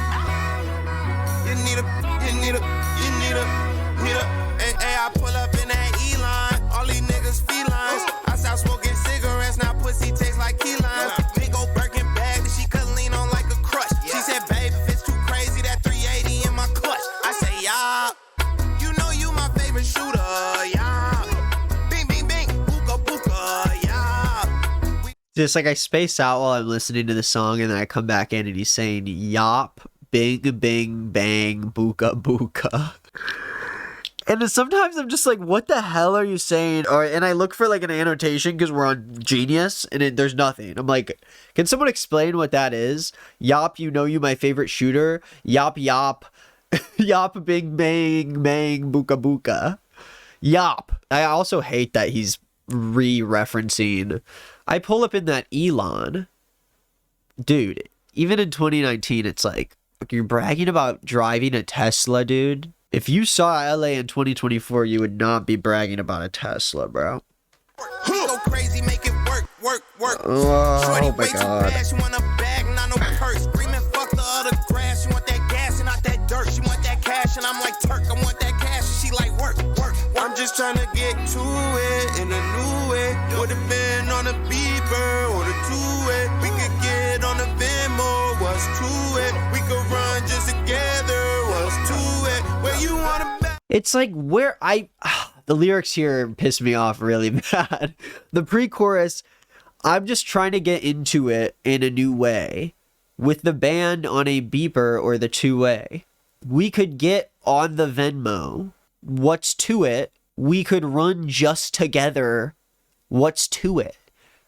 Hey, I pull up in that E-line. All these niggas felines. I stop smoking cigarettes, now pussy tastes like key limes. Big old Birkin bag that she could lean on like a crush. She said, babe, if it's too crazy, that 380 in my clutch. I say, yeah. You know you my favorite shooter, yeah. Bing, bing, bing, booka, booka, yeah. Just like I space out while I'm listening to the song, and then I come back in and he's saying yop, bing, bing, bang, booka, booka. And then sometimes I'm just like, what the hell are you saying? And I look for like an annotation because we're on Genius and there's nothing. I'm like, can someone explain what that is? Yop, you know you my favorite shooter. Yop, yop. Yop, bing, bang, bang, booka, booka. Yop. I also hate that he's re-referencing. I pull up in that Elon. Dude, even in 2019, it's like, you're bragging about driving a Tesla, dude. If you saw LA in 2024, you would not be bragging about a Tesla, bro. Go crazy, make it work, work, work. Oh my god. She want a bag, not no purse. Screaming, fuck the other grass. She want that gas and not that dirt. She want that cash and I'm like Turk. I want that cash and she like work, work. I'm just trying to get to it in a new way. Would've been on a beeper or the two-way. We could get on the Venmo, what's to it? We could run just together, what's to it? Where you wanna bet? It's like where the lyrics here piss me off really bad. The pre-chorus, I'm just trying to get into it in a new way. With the band on a beeper or the two-way. We could get on the Venmo. What's to it? We could run just together. What's to it?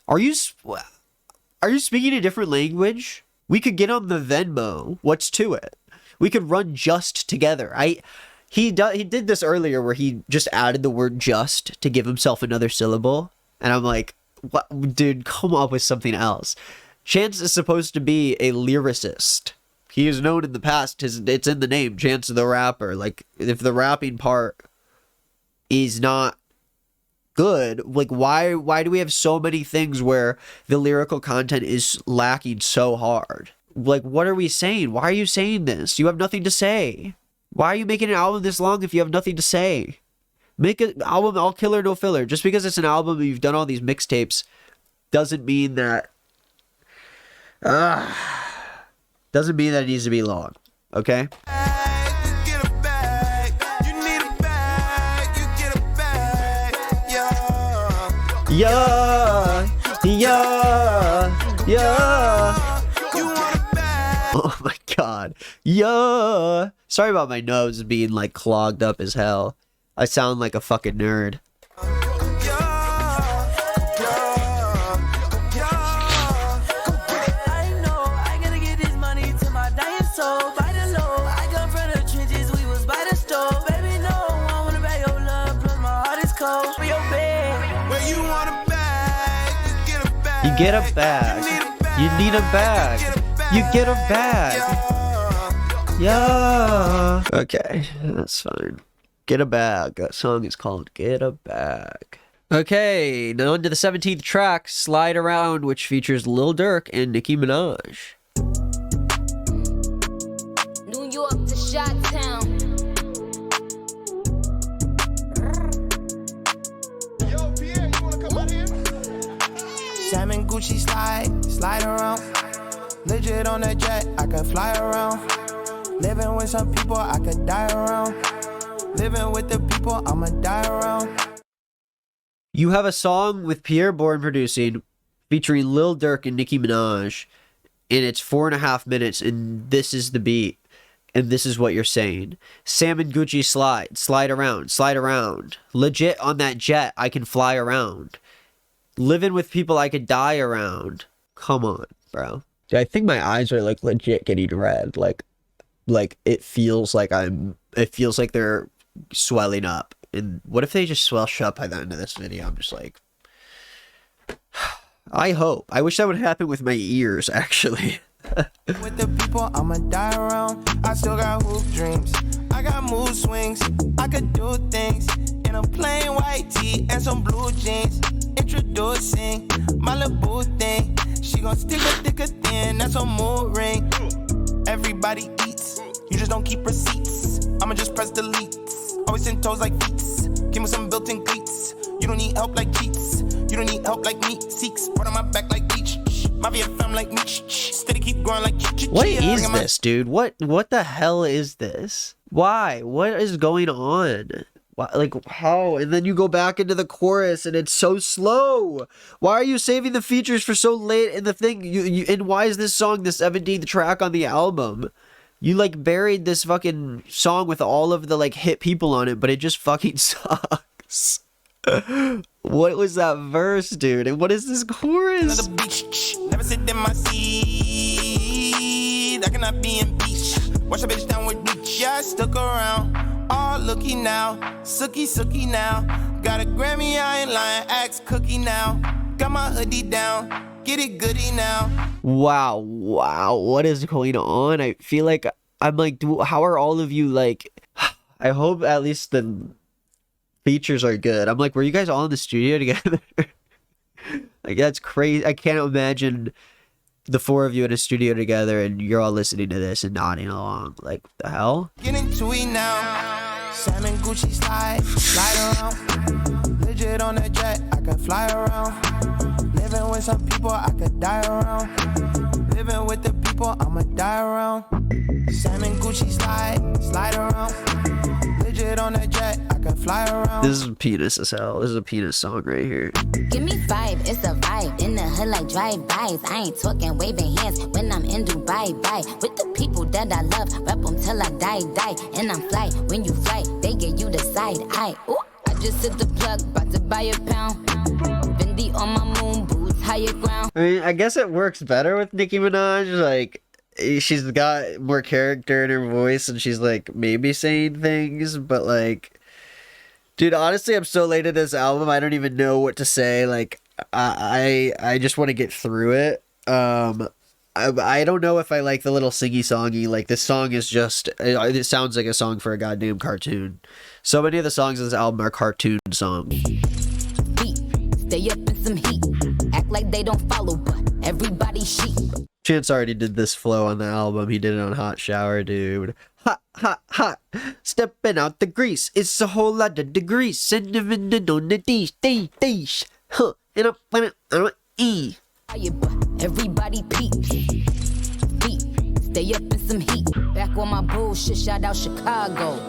Are you speaking a different language? We could get on the Venmo. What's to it? We could run just together. He did this earlier where he just added the word just to give himself another syllable. And I'm like, what, dude, come up with something else. Chance is supposed to be a lyricist. He is known in the past, it's in the name, Chance the Rapper. Like, if the rapping part is not good, like, why do we have so many things where the lyrical content is lacking so hard? Like, what are we saying? Why are you saying this? You have nothing to say. Why are you making an album this long if you have nothing to say? Make an album all killer, no filler. Just because it's an album and you've done all these mixtapes doesn't mean that doesn't mean that it needs to be long. Okay? Yeah, yeah, yeah. Oh my god. god. Yeah. Sorry about my nose being like clogged up as hell. I sound like a fucking nerd. You get a bag. You need a bag. You get a bag. Yeah. Okay, that's fine. Get a bag. That song is called Get a Bag. Okay, now into the 17th track, Slide Around, which features Lil Durk and Nicki Minaj. New York to Chi-Town. Salmon Gucci slide around. Legit on that jet, I could fly around. Living with some people, I could die around. Living with the people, I'ma die around. You have a song with Pierre Bourne producing, featuring Lil Durk and Nicki Minaj, and it's 4.5 minutes, and this is the beat, and this is what you're saying. Salmon Gucci slide around. Legit on that jet, I can fly around. Living with people I could die around. Come on, bro. Dude, I think my eyes are like legit getting red. Like it feels like they're swelling up. And what if they just swell shut by the end of this video? I'm just like, I hope. I wish that would happen with my ears, actually. With the people, I'ma die around. I still got hoop dreams. I got mood swings. I could do things in a plain white tee and some blue jeans. Introducing my little boo thing. She gon' stick a thicker thin. That's a mood ring. Everybody eats. You just don't keep receipts. I'ma just press delete. Always in toes like feet. Give me some built-in cleats. You don't need help like cheats. You don't need help like me. Seeks. Put on my back like beach. My VFM like me. Steady keep going like. What is this, dude? What the hell is this? Why? What is going on? Why, like, how? And then you go back into the chorus and it's so slow. Why are you saving the features for so late in the thing? And why is this song the 17th track on the album? You like buried this fucking song with all of the like hit people on it, but it just fucking sucks. What was that verse, dude? And what is this chorus? Never sit in my seat. I cannot be in beach. Wash a bitch down with bleach. Yeah, I stuck around. All looky now. Sookie now. Got a Grammy, I ain't lying. Axe cookie now. Got my hoodie down. Get it goody now. Wow. What is going on? I feel like I'm like, how are all of you like? I hope at least the features are good. I'm like, were you guys all in the studio together? Like, that's crazy. I can't imagine the four of you in a studio together and you're all listening to this and nodding along. Like, the hell? Get into it now. Salmon Gucci slide around. Legit on that jet, I could fly around. Living with some people, I could die around. Living with the people, I'ma die around. Salmon Gucci slide around. Legit on that jet, I could fly around. This is penis as hell. This is a penis song right here. Give me 5, it's a vibe. In the hood like drive-bys. I ain't talking waving hands when I'm in Dubai. Bye. With the people that I love, rep them till I die. And I'm fly. When you fly, they get you the side eye. Ooh, I just hit the plug, about to buy a pound. Fendi on my moon boots, higher ground. I mean, I guess it works better with Nicki Minaj. Like, she's got more character in her voice and she's like maybe saying things, but like, dude, honestly, I'm so late to this album, I don't even know what to say. Like, I just want to get through it. I don't know if I like the little singy-songy. Like, this song is just, it sounds like a song for a goddamn cartoon. So many of the songs on this album are cartoon songs. Stay up in some heat. Act like they don't follow, but everybody sheep. Chance already did this flow on the album. He did it on Hot Shower, dude. Hot. Stepping out the grease. It's a whole lot of degrees. Cinnamon on the dish. Huh. And I'm playing E. Everybody peep. Stay up in some heat. Back on my bullshit. Shout out Chicago.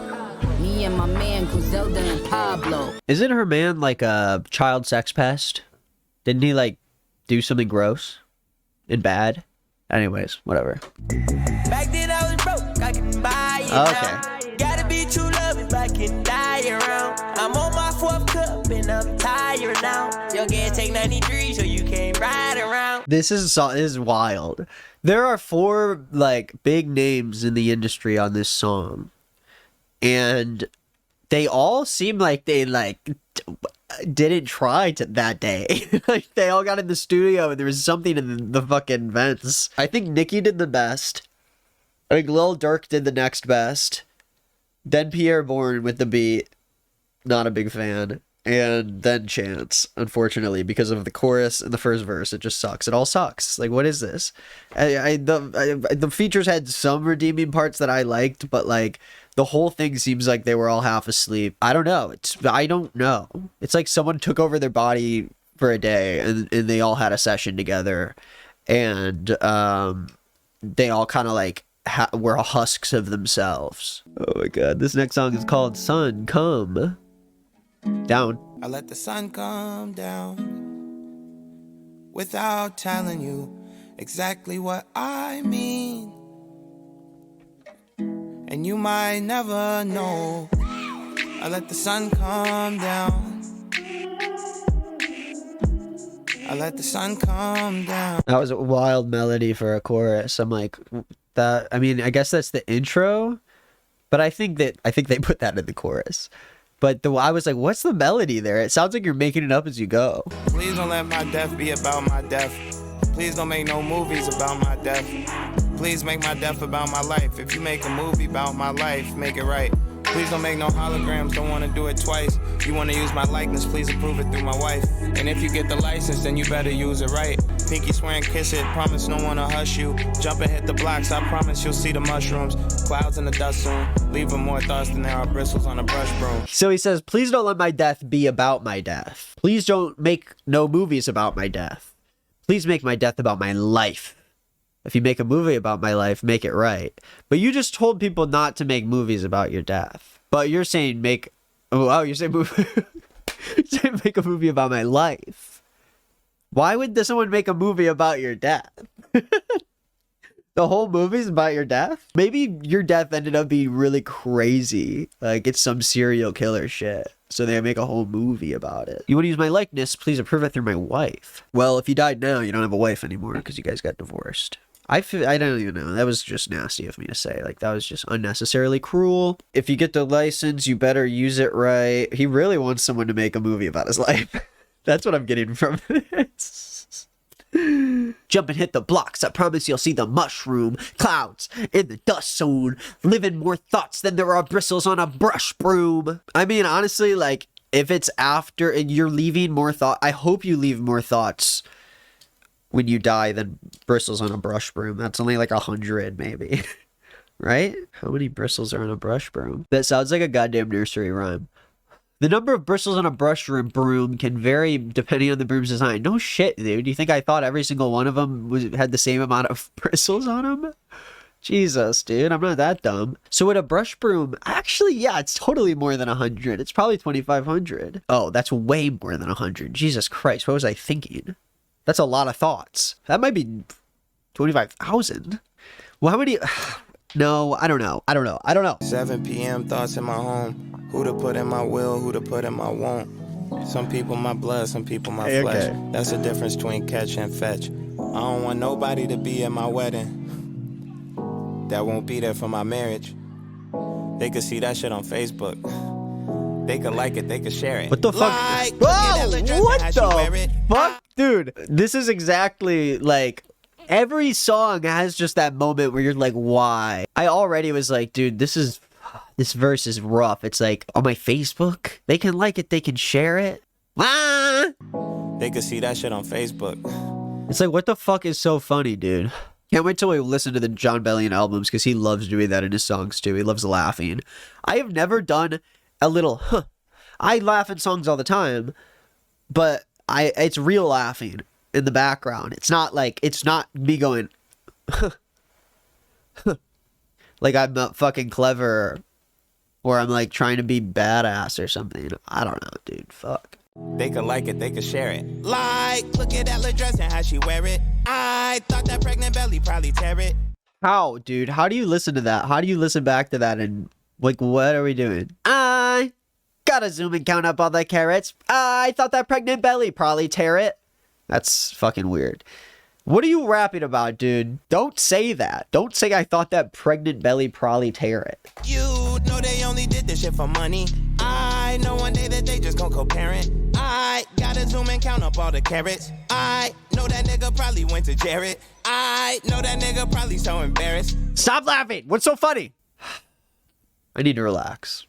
Me and my man Griselda and Pablo. Isn't her man like a child sex pest? Didn't he like do something gross and bad? Anyways, whatever. Back then I was broke. I can buy it now. Gotta be true love if I can die around. I'm on my 4th cup and I'm tired now. Your gas take 93, so you can't ride around. This is wild. There are 4 like big names in the industry on this song, and they all seem like they didn't try to that day. Like they all got in the studio and there was something in the fucking vents. I think Nicki did the best. I think Lil Durk did the next best. Then Pierre Bourne with the beat. Not a big fan. And then Chance, unfortunately, because of the chorus and the first verse. It just sucks. It all sucks. Like, what is this? The features had some redeeming parts that I liked, but like the whole thing seems like they were all half asleep. I don't know. I don't know. It's like someone took over their body for a day and they all had a session together, and they all kind of like were husks of themselves. Oh my god. This next song is called Sun Come Down. I let the sun come down without telling you exactly what I mean. And you might never know. I let the sun come down. I let the sun come down. That was a wild melody for a chorus. I'm like, that. I mean, I guess that's the intro, but I think they put that in the chorus. But I was like, what's the melody there? It sounds like you're making it up as you go. Please don't let my death be about my death. Please don't make no movies about my death. Please make my death about my life. If you make a movie about my life, make it right. Please don't make no holograms, don't want to do it twice. You want to use my likeness, please approve it through my wife. And if you get the license, then you better use it right. Pinky swear and kiss it, promise no one to hush you. Jump and hit the blocks, I promise you'll see the mushrooms. Clouds in the dust soon, leaving more thoughts than there are bristles on a brush broom. So he says, please don't let my death be about my death. Please don't make no movies about my death. Please make my death about my life. If you make a movie about my life, make it right. But you just told people not to make movies about your death. But you're saying make... Oh, wow, you're saying make a movie about my life. Why would someone make a movie about your death? The whole movie's about your death? Maybe your death ended up being really crazy. Like, it's some serial killer shit. So they make a whole movie about it. You want to use my likeness? Please approve it through my wife. Well, if you died now, you don't have a wife anymore because you guys got divorced. I don't even know. That was just nasty of me to say. Like, that was just unnecessarily cruel. If you get the license, you better use it right. He really wants someone to make a movie about his life. That's what I'm getting from this. Jump and hit the blocks. I promise you'll see the mushroom. Clouds in the dust zone. Living more thoughts than there are bristles on a brush broom. I mean, honestly, like, if it's after and you're leaving more thought, I hope you leave more thoughts when you die than bristles on a brush broom. That's only like 100 maybe. Right? How many bristles are on a brush broom? That sounds like a goddamn nursery rhyme. The number of bristles on a brush broom can vary depending on the broom's design. No shit, dude. You think I thought every single one of them had the same amount of bristles on them? Jesus, dude. I'm not that dumb. So with a brush broom, actually, yeah, it's totally more than 100. It's probably 2,500. Oh, that's way more than 100. Jesus Christ. What was I thinking? That's a lot of thoughts. That might be 25,000. Well, how many... No, I don't know. 7 p.m. thoughts in my home. Who to put in my will, who to put in my won't. Some people my blood, some people my flesh. Okay. That's the difference between catch and fetch. I don't want nobody to be at my wedding that won't be there for my marriage. They could see that shit on Facebook. They could like it, they could share it. What the fuck? Whoa, what the fuck? Dude, this is exactly like... Every song has just that moment where you're like, why? I already was like, dude, this verse is rough. It's like, on my Facebook, they can like it, they can share it. Ah! They could see that shit on Facebook. It's like, what the fuck is so funny, dude? Can't wait till we listen to the John Bellion albums because he loves doing that in his songs too. He loves laughing. I have never done a little, I laugh in songs all the time, but it's real laughing in the background. It's not me going like I'm not fucking clever or I'm like trying to be badass or something. I don't know, dude. Fuck. They could like it, they could share it. Like, look at that little dress and how she wear it. I thought that pregnant belly probably tear it. How, dude? How do you listen to that? How do you listen back to that and like, what are we doing? I gotta zoom and count up all the carrots. I thought that pregnant belly probably tear it. That's fucking weird. What are you rapping about, dude? Don't say that. Don't say I thought that pregnant belly probably tear it. You know they only did this shit for money. I know one day that they just gon' co-parent. I gotta zoom and count up all the carrots. I know that nigga probably went to Jared. I know that nigga probably so embarrassed. Stop laughing. What's so funny? I need to relax.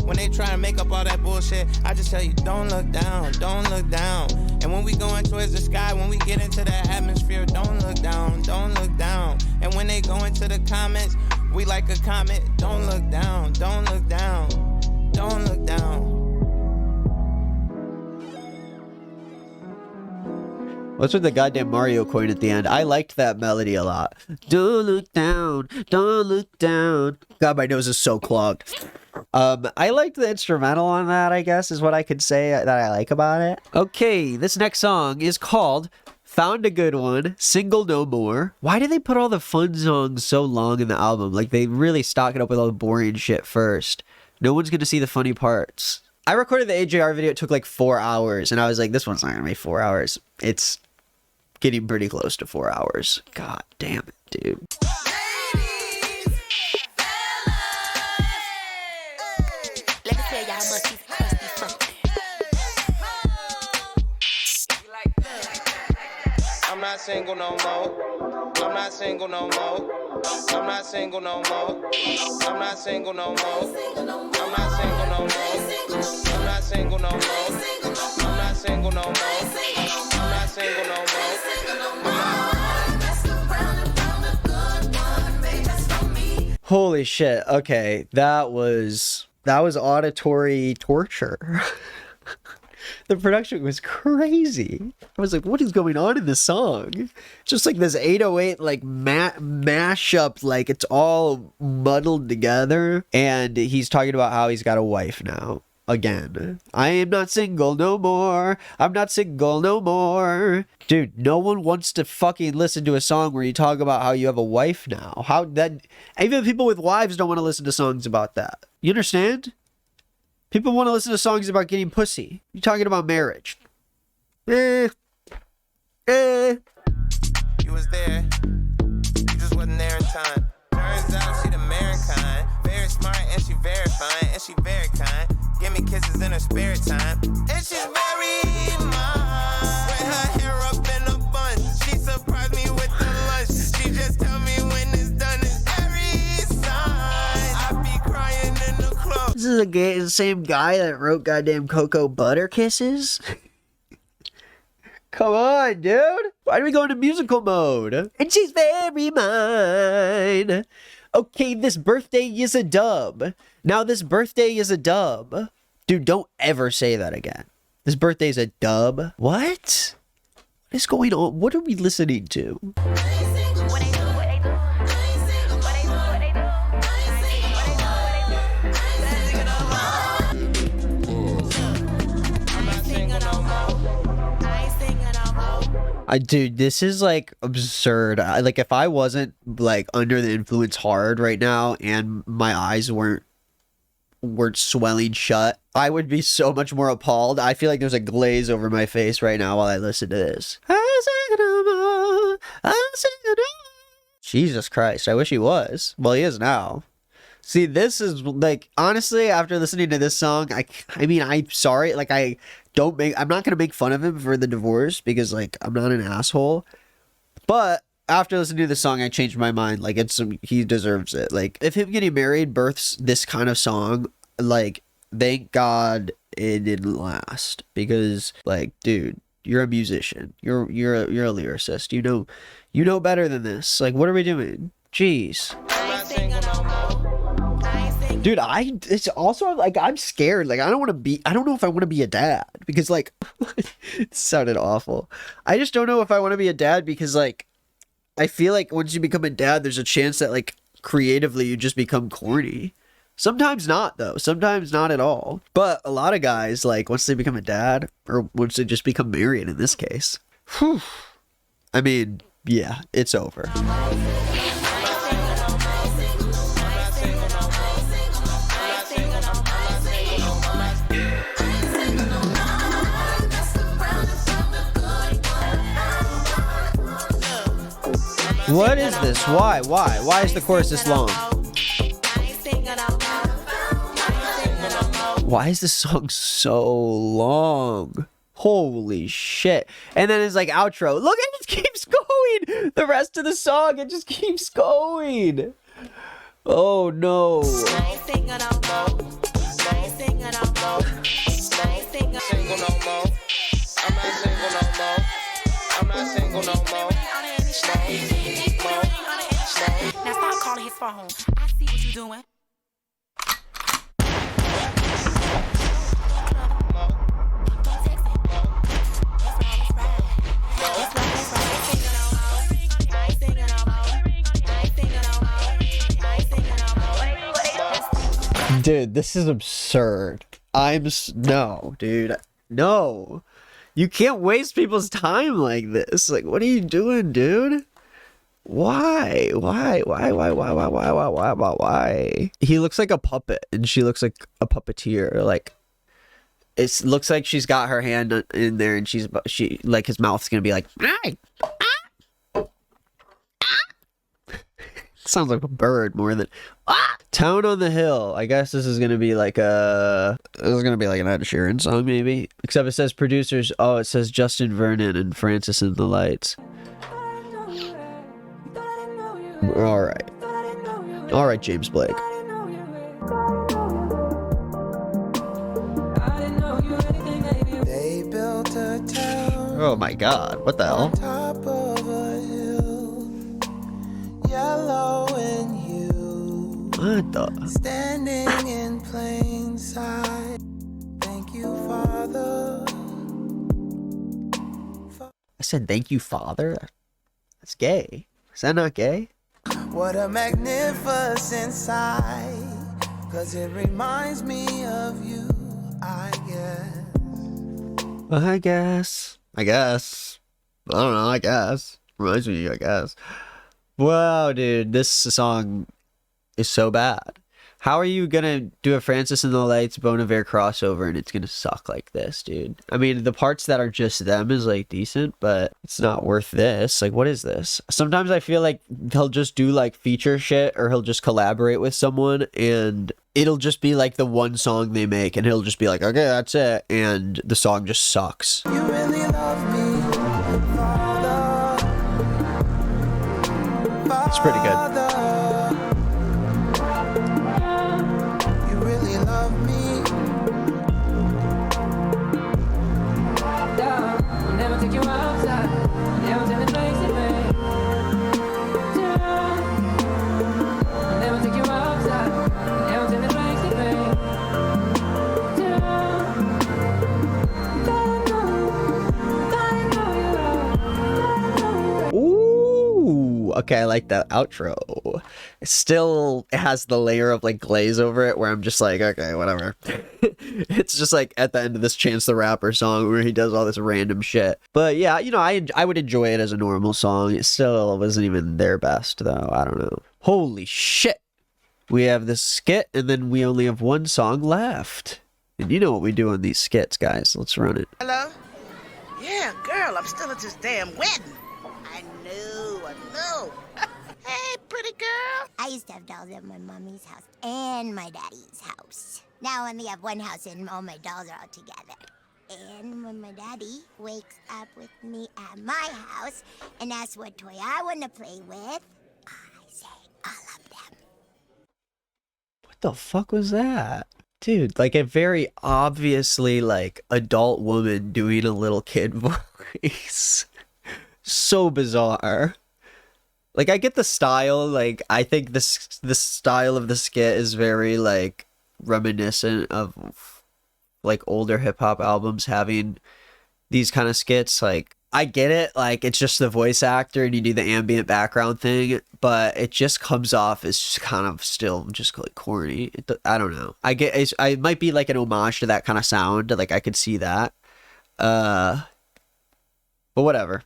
When they try to make up all that bullshit, I just tell you, don't look down, don't look down. And when we going towards the sky, when we get into that atmosphere, don't look down, don't look down. And when they go into the comments, we like a comet, don't look down, don't look down, don't look down. What's with the goddamn Mario coin at the end? I liked that melody a lot. Don't look down, don't look down. God, my nose is so clogged. I liked the instrumental on that, I guess, is what I could say that I like about it. Okay, this next song is called Found a Good One, Single No More. Why do they put all the fun songs so long in the album? Like, they really stock it up with all the boring shit first. No one's gonna see the funny parts. I recorded the AJR video, it took like 4 hours, and I was like, this one's not gonna be 4 hours. It's getting pretty close to 4 hours. God damn it, dude. Let me tell y'all must be something. I'm not single no more. I'm not single no more. I'm not single no more. I'm not single no more. I'm not single no more. I'm not single no more. I'm not single no more. I'm not single no more. Holy shit. Okay, that was auditory torture. The production was crazy. I was like, what is going on in this song? Just like this 808 like mashup, like it's all muddled together. And he's talking about how he's got a wife now. Again, I am not single no more. I'm not single no more. Dude, no one wants to fucking listen to a song where you talk about how you have a wife now. How that, even people with wives don't want to listen to songs about that. You understand? People want to listen to songs about getting pussy. You're talking about marriage. You was there. You just wasn't there in time. Turns out she the American kind. Very smart and she very fine. And she very kind. Give me kisses in her spare time. And she's very mine. With her hair up in a bun. She surprised me with the lunch. She just tell me when it's done. It's every sign. I be crying in the club. This is the same guy that wrote goddamn Cocoa Butter Kisses? Come on, dude. Why do we go into musical mode? And she's very mine. Okay, this birthday is a dub. Now this birthday is a dub. Dude, don't ever say that again. This birthday is a dub. What? What is going on? What are we listening to? Dude, this is like absurd. Like if I wasn't like under the influence hard right now and my eyes weren't swelling shut, I would be so much more appalled. I feel like there's a glaze over my face right now while I listen to this. Jesus Christ, I wish he was. Well, he is now. See, this is like, honestly, after listening to this song, I mean, I'm sorry, like I'm not gonna make fun of him for the divorce because like I'm not an asshole. But after listening to the song, I changed my mind. Like he deserves it. Like if him getting married births this kind of song, like thank God it didn't last. Because like, dude, you're a musician. You're a lyricist. You know better than this. Like, what are we doing? Jeez. Dude, it's also like I'm scared. Like I don't know if I want to be a dad because like it sounded awful. I just don't know if I want to be a dad because like I feel like once you become a dad, there's a chance that like creatively you just become corny. Sometimes not though. Sometimes not at all. But a lot of guys like once they become a dad or once they just become married in this case. Whew, I mean, yeah, it's over. What is this? Why? Why is the chorus this long? Why is this song so long? Holy shit. And then it's like outro. Look, it just keeps going. The rest of the song, it just keeps going. Oh no. Now stop calling his phone. I see what you're doing. Dude, this is absurd. No, dude. No. You can't waste people's time like this. Like, what are you doing, dude? Why? Why? He looks like a puppet and she looks like a puppeteer. Like, it looks like she's got her hand in there and she like his mouth's gonna be like, sounds like a bird more than Town on the Hill. I guess this is gonna be like an Ed Sheeran song, maybe. Except it says producers. Oh, it says Justin Vernon and Francis and the Lights. All right, James Blake. They built a town. Oh my God! What the hell? Top of a hill, yellow and hue. What the? Standing in plain sight. Thank you, Father. I said thank you, Father. That's gay. Is that not gay? What a magnificent sight. 'Cause it reminds me of you, I guess. I guess. I don't know, I guess. Reminds me, I guess. Wow, dude, this song is so bad. How are you gonna do a Francis and the Lights Bon Iver crossover and it's gonna suck like this, dude? I mean, the parts that are just them is like decent, but it's not worth this. Like, what is this? Sometimes I feel like he'll just do like feature shit or he'll just collaborate with someone and it'll just be like the one song they make and he'll just be like, okay, that's it. And the song just sucks. You really love me, Father. It's pretty good. Okay, I like that outro. It has the layer of like glaze over it where I'm just like, okay, whatever. It's just like at the end of this Chance the Rapper song where he does all this random shit. But yeah, you know, I would enjoy it as a normal song. It still wasn't even their best though. I don't know. Holy shit. We have this skit and then we only have one song left. And you know what we do on these skits, guys. Let's run it. Hello? Yeah, girl, I'm still at this damn wedding. I know. Hey, pretty girl. I used to have dolls at my mommy's house and my daddy's house. Now I only have one house and all my dolls are all together. And when my daddy wakes up with me at my house and asks what toy I want to play with, I say all of them. What the fuck was that? Dude, like a very obviously like adult woman doing a little kid voice. So bizarre. Like, I get the style, like, I think this style of the skit is very, like, reminiscent of, like, older hip-hop albums having these kind of skits. Like, I get it, like, it's just the voice actor and you do the ambient background thing, but it just comes off as just kind of still just, like, corny. I don't know. It might be, like, an homage to that kind of sound, like, I could see that. But whatever.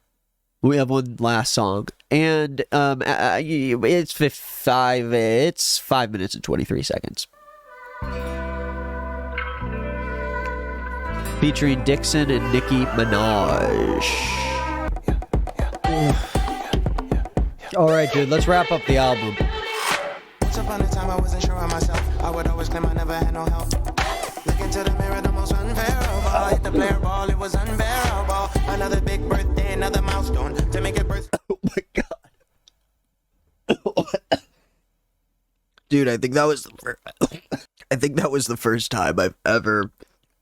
We have one last song, and it's 5 minutes and 23 seconds. Featuring Dixon and Nicki Minaj. All right, dude, let's wrap up the album. Once upon a time I wasn't sure of myself. I would always claim I never had no help. Look into the mirror, the most unfair of all. Hit the player ball, it was unbearable. Another big birthday, another milestone to make it birth. Oh my god. Dude, I think that was the first time I've ever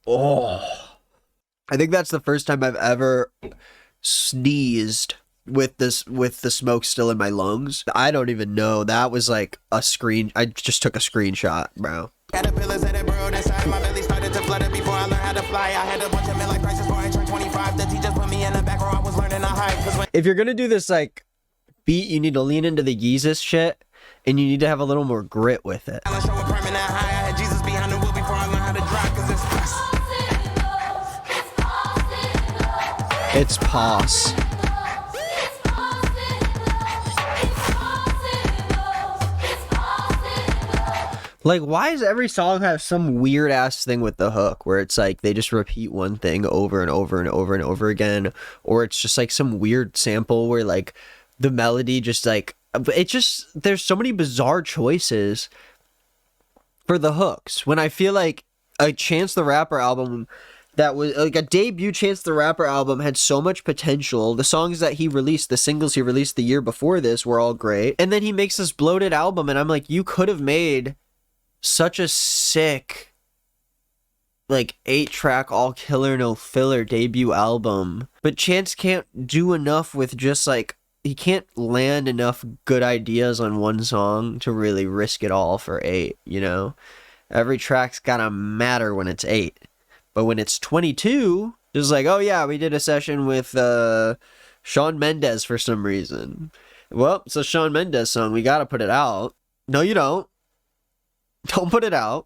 I think that's the first time I've ever sneezed with the smoke still in my lungs. I don't even know. That was like I just took a screenshot, bro. Caterpillars that had burrowed inside my belly started to flutter before I learned how to fly. I had a bunch of midlife crisis before I turned 25. The teachers put me in the back row. I was learning to hide. If you're gonna do this like beat, you need to lean into the Yeezus shit, and you need to have a little more grit with it. I show a permanent high. I had Jesus behind the wheel before I learned how to drive. Cause it's pause. Like, why does every song have some weird ass thing with the hook where it's like they just repeat one thing over and over and over and over again, or it's just like some weird sample where like the melody just like there's so many bizarre choices for the hooks, when I feel like a Chance the Rapper album that was like a debut Chance the Rapper album had so much potential. The songs that he released, the singles he released the year before this were all great, and then he makes this bloated album, and I'm like, you could have made such a sick like 8-track all killer no filler debut album, but Chance can't do enough with just like, he can't land enough good ideas on one song to really risk it all for 8, you know? Every track's gotta matter when it's 8. But when it's 22, it's like, oh yeah, we did a session with Shawn Mendes for some reason. Well, it's a Shawn Mendes song, we gotta put it out. No, you don't. Don't put it out.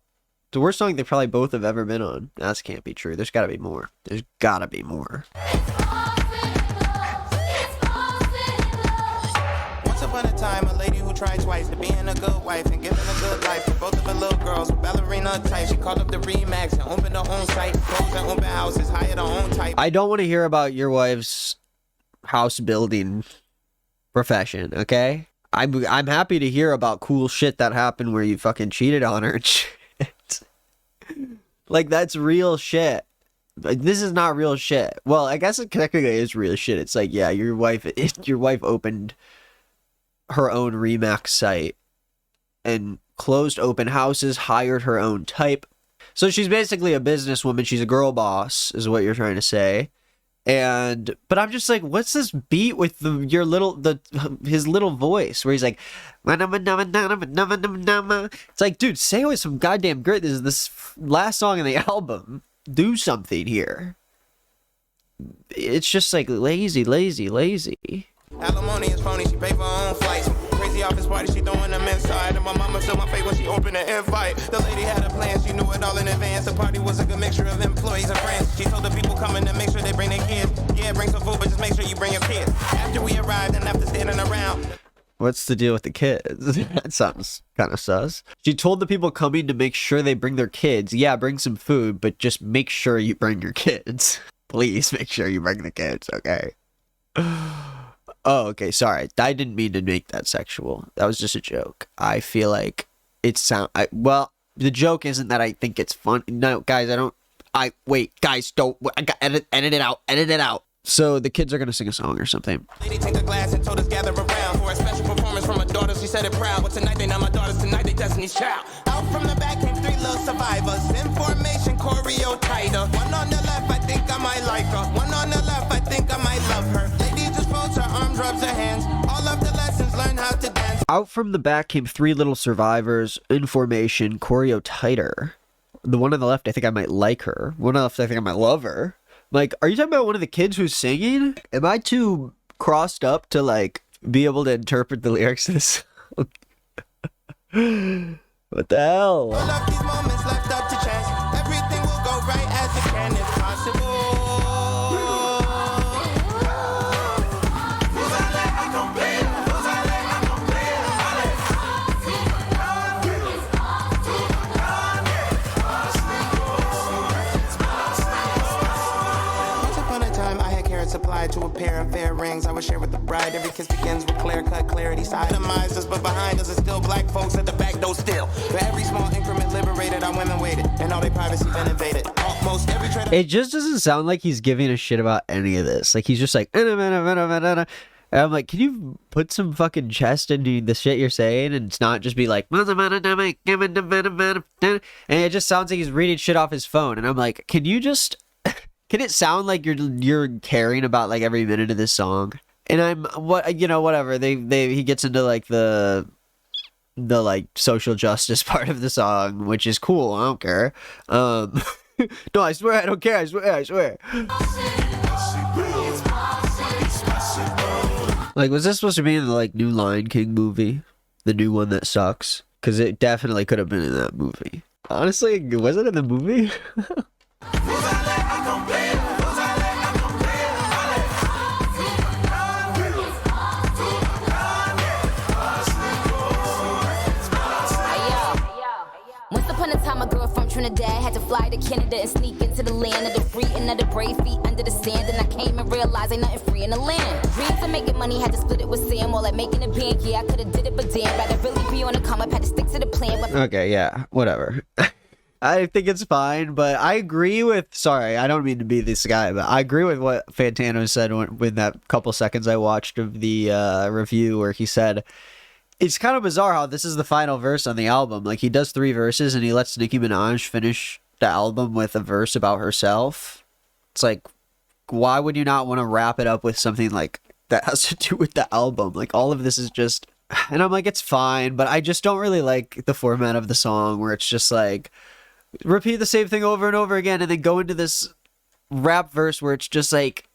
The worst song they probably both have ever been on. That can't be true. There's gotta be more. There's gotta be more. once upon a time, a lady who tried twice to being a good wife and giving a good life to both of her little girls with ballerina type. She called up the Remax and opened her own site, closed her open houses, hired her own type. I don't want to hear about your wife's house building profession, okay? I'm happy to hear about cool shit that happened where you fucking cheated on her and shit. Like, that's real shit. Like, this is not real shit. Well, I guess it technically is real shit. It's like, yeah, your wife opened her own Remax site and closed open houses, hired her own type. So she's basically a businesswoman. She's a girl boss, is what you're trying to say. But I'm just like, what's this beat with his little voice where he's like, it's like, dude, say it with some goddamn grit. This is this last song in the album. Do something here. It's just like lazy. Alimony is phony, she paid for her own flights. Crazy office party, she throwing them inside. And my mama showed my face when she opened the invite. The lady had a plan, she knew it all in advance. The party was a good mixture of employees and friends. She told the people coming to make sure they bring their kids. Yeah, bring some food, but just make sure you bring your kids. After we arrived and after standing around. What's the deal with the kids? That sounds kind of sus. She told the people coming to make sure they bring their kids. Yeah, bring some food, but just make sure you bring your kids. Please make sure you bring the kids, okay? Oh, okay, sorry. I didn't mean to make that sexual. That was just a joke. I feel like well, the joke isn't that I think it's fun. No, guys, don't. I got edit it out. So the kids are gonna sing a song or something. Lady take a glass and told us gather around for a special performance from her daughter. She said it proud. But tonight they not my daughters. Tonight they Destiny's Child. Out from the back came 3 little survivors. In formation, choreo tighter. One on the left, I think I might like her. One on the left, I think I might love her. Lady just folds her arms, rubs her hands. All of the lessons, learn how to dance. Out from the back came 3 little survivors. In formation, choreo tighter. The one on the left, I think I might like her. One on the left, I think I might love her. Like, are you talking about one of the kids who's singing? Am I too crossed up to, like, be able to interpret the lyrics to this song? What the hell? All of these moments left up to chance. Everything will go right as it can if possible. would share with the bride. Every kiss begins with clear-cut clarity. Sodomized us, but behind us is still black folks at the back door still. For every small increment liberated, our women waited, and all their privacy been invaded. Almost every trade. It just doesn't sound like he's giving a shit about any of this. Like, he's just like, and I'm like, can you put some fucking chest into the shit you're saying and it's not just be like, and it just sounds like he's reading shit off his phone. And I'm like, can you just, can it sound like you're caring about like every minute of this song? And I'm whatever. He gets into like the like social justice part of the song, which is cool. I don't care. No, I swear I don't care. I swear. Like, was this supposed to be in the like new Lion King movie? The new one that sucks? Because it definitely could have been in that movie. Honestly, was it in the movie? Once upon a time, a girl from Trinidad had to fly to Canada and sneak into the land of the free and of the brave, feet under the sand. And I came and realized ain't nothing free in the land. Dreams of making money, had to split it with Sam. All like making a band, yeah, I could've did it, but damn, rather really be on a come up, had to stick to the plan. Okay, yeah, whatever. I think it's fine, but I agree with, sorry, I don't mean to be this guy, but I agree with what Fantano said when that couple seconds I watched of the review where he said, it's kind of bizarre how this is the final verse on the album. Like, he does 3 verses and he lets Nicki Minaj finish the album with a verse about herself. It's like, why would you not want to wrap it up with something like that has to do with the album? Like, all of this is just, and I'm like, it's fine, but I just don't really like the format of the song where it's just like, repeat the same thing over and over again and then go into this rap verse where it's just like,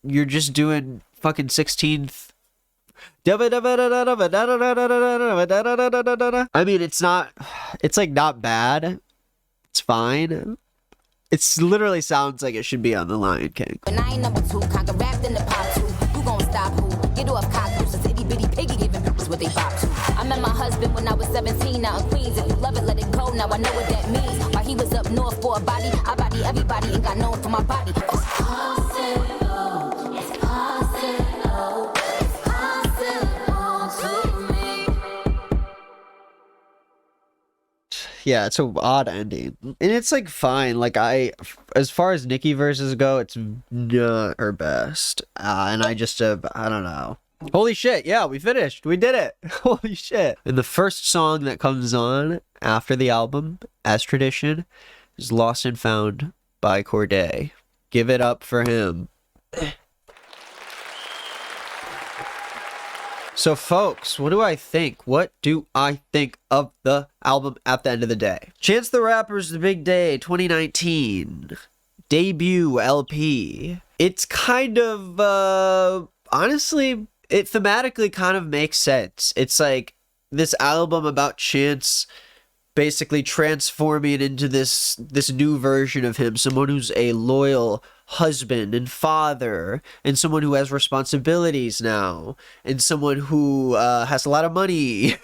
you're just doing fucking 16th. I mean, it's like not bad. It's fine. It literally sounds like it should be on the Lion King. When I ain't number 2, conquer wrapped in the pop 2. Who gon' stop who? Get off cockroaches, itty bitty piggy giving bitches what they bop to. I met my husband when I was 17, out in Queens. If you love it, let it go. Now I know what that means. While he was up north for a body, I body everybody and got known for my body. It's possible. It's possible. Yeah, it's an odd ending. And it's like fine. Like as far as Nicki verses go, it's not her best. And I just, I don't know. Holy shit, yeah, we finished. We did it. Holy shit. And the first song that comes on after the album, as tradition, is Lost and Found by Corday. Give it up for him. So, folks, what do I think? What do I think of the album at the end of the day? Chance the Rapper's The Big Day 2019 debut LP. It's kind of, honestly, it thematically kind of makes sense. It's like this album about Chance basically transforming into this new version of him, someone who's a loyal husband and father, and someone who has responsibilities now, and someone who has a lot of money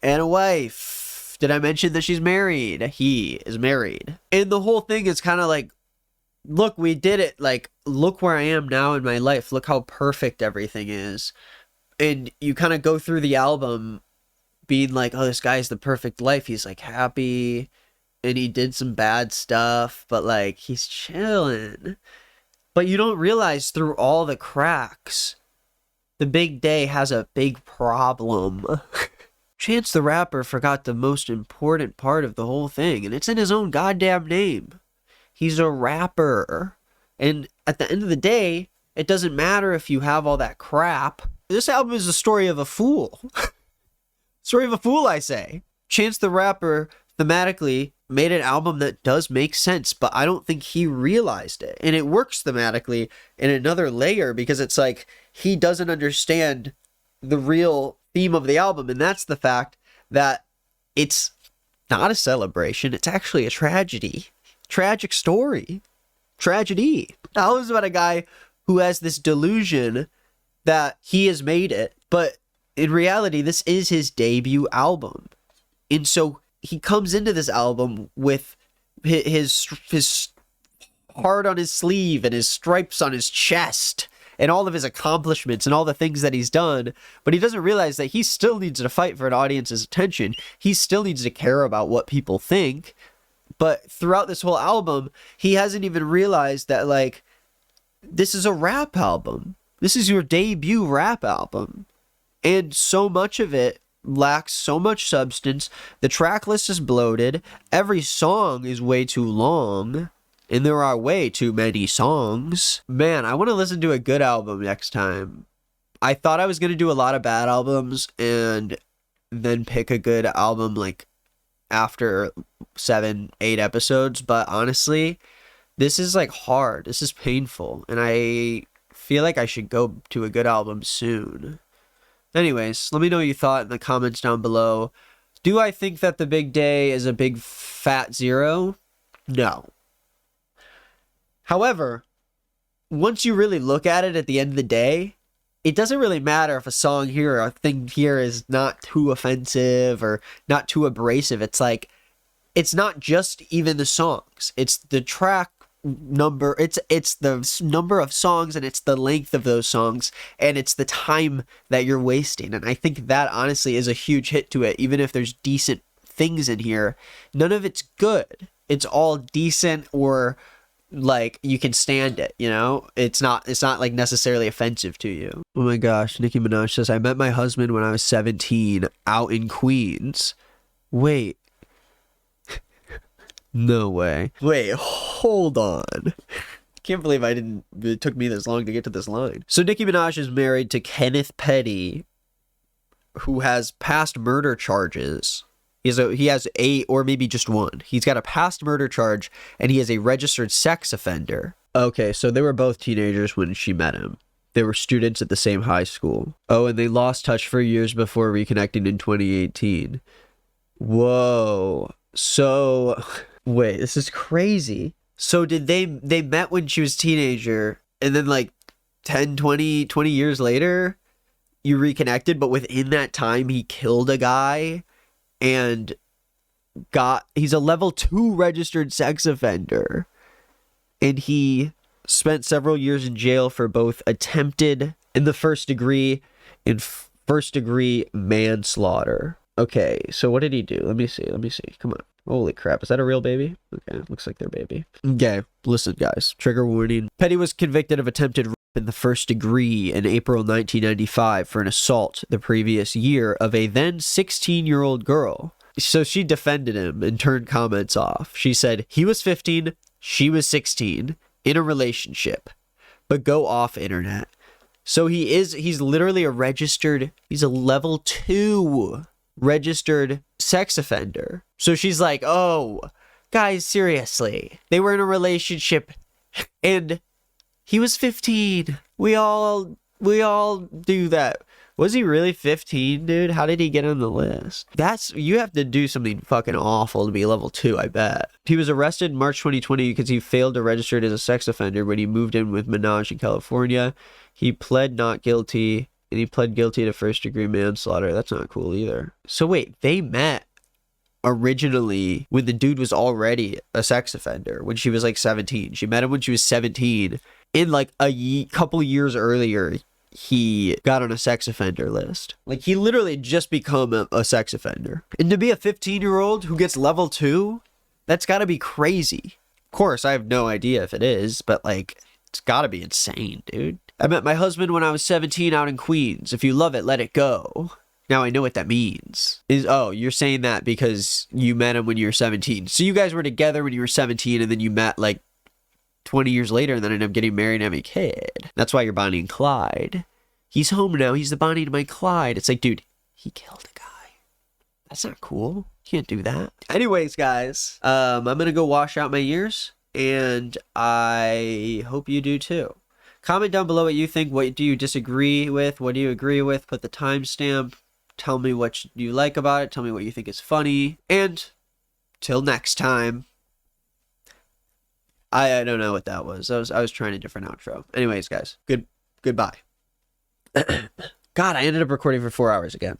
and a wife. Did I mention that she's married? He is married. And the whole thing is kind of like, look, we did it. Like, look where I am now in my life. Look how perfect everything is. And you kind of go through the album being like, oh, this guy's the perfect life. He's like happy and he did some bad stuff, but like he's chilling. But you don't realize through all the cracks, the Big Day has a big problem. Chance the Rapper forgot the most important part of the whole thing, and it's in his own goddamn name. He's a rapper. And at the end of the day, it doesn't matter if you have all that crap. This album is the story of a fool. Story of a fool, I say. Chance the Rapper thematically made an album that does make sense, but I don't think he realized it. And it works thematically in another layer because it's like he doesn't understand the real theme of the album, and that's the fact that it's not a celebration, it's actually a tragedy. Tragic story. Tragedy. Now, this is about a guy who has this delusion that he has made it, but in reality, this is his debut album. And so he comes into this album with his heart on his sleeve and his stripes on his chest and all of his accomplishments and all the things that he's done, but he doesn't realize that he still needs to fight for an audience's attention. He still needs to care about what people think. But throughout this whole album, he hasn't even realized that, like, this is a rap album. This is your debut rap album. And so much of it lacks so much substance. The track list is bloated. Every song is way too long. And there are way too many songs. Man, I want to listen to a good album next time. I thought I was going to do a lot of bad albums and then pick a good album, like, after 7-8 episodes. But honestly, this is, like, hard. This is painful. And I feel like I should go to a good album soon. Anyways, let me know what you thought in the comments down below. Do I think that The Big Day is a big fat zero? No. However, once you really look at it at the end of the day, it doesn't really matter if a song here or a thing here is not too offensive or not too abrasive. It's like, it's not just even the songs. It's the track number, it's the number of songs, and it's the length of those songs, and it's the time that you're wasting. And I think that honestly is a huge hit to it. Even if there's decent things in here, none of it's good. It's all decent, or like you can stand it, you know? It's not like necessarily offensive to you. Oh my gosh, Nicki Minaj says, I met my husband when I was 17 out in Queens. Wait. No way. Wait, hold on. Can't believe it took me this long to get to this line. So Nicki Minaj is married to Kenneth Petty, who has past murder charges. He has 8 or maybe just 1. He's got a past murder charge, and he is a registered sex offender. Okay, so they were both teenagers when she met him. They were students at the same high school. Oh, and they lost touch for years before reconnecting in 2018. Whoa. So, wait, this is crazy. So did they met when she was a teenager, and then like 10, 20 years later, you reconnected, but within that time, he killed a guy, and he's a level 2 registered sex offender, and he spent several years in jail for both attempted in the first degree and first degree manslaughter. Okay, so what did he do? Let me see. Come on. Holy crap, is that a real baby? Okay, looks like their baby. Okay, listen guys, trigger warning. Petty was convicted of attempted rape in the first degree in April 1995 for an assault the previous year of a then 16-year-old girl. So she defended him and turned comments off. She said, he was 15, she was 16, in a relationship, but go off internet. So he's literally he's a level 2 registered sex offender. So she's like, oh, guys, seriously. They were in a relationship and he was 15. We all do that. Was he really 15, dude? How did he get on the list? You have to do something fucking awful to be level 2, I bet. He was arrested in March 2020 because he failed to register as a sex offender when he moved in with Minaj in California. He pled not guilty, and he pled guilty to first-degree manslaughter. That's not cool either. So wait, they met originally when the dude was already a sex offender, when she was like 17. She met him when she was 17. In like a couple years earlier, he got on a sex offender list. Like, he literally just become a sex offender. And to be a 15-year-old who gets level 2, that's gotta be crazy. Of course, I have no idea if it is, but like, it's gotta be insane, dude. I met my husband when I was 17 out in Queens. If you love it, let it go. Now I know what that means. You're saying that because you met him when you were 17. So you guys were together when you were 17, and then you met like 20 years later, and then ended up getting married and having a kid. That's why you're Bonnie and Clyde. He's home now. He's the Bonnie to my Clyde. It's like, dude, he killed a guy. That's not cool. You can't do that. Anyways, guys, I'm gonna go wash out my ears, and I hope you do too. Comment down below what you think. What do you disagree with? What do you agree with? Put the timestamp. Tell me what you like about it. Tell me what you think is funny. And till next time. I don't know what that was. I was trying a different outro. Anyways, guys, goodbye. God, I ended up recording for 4 hours again.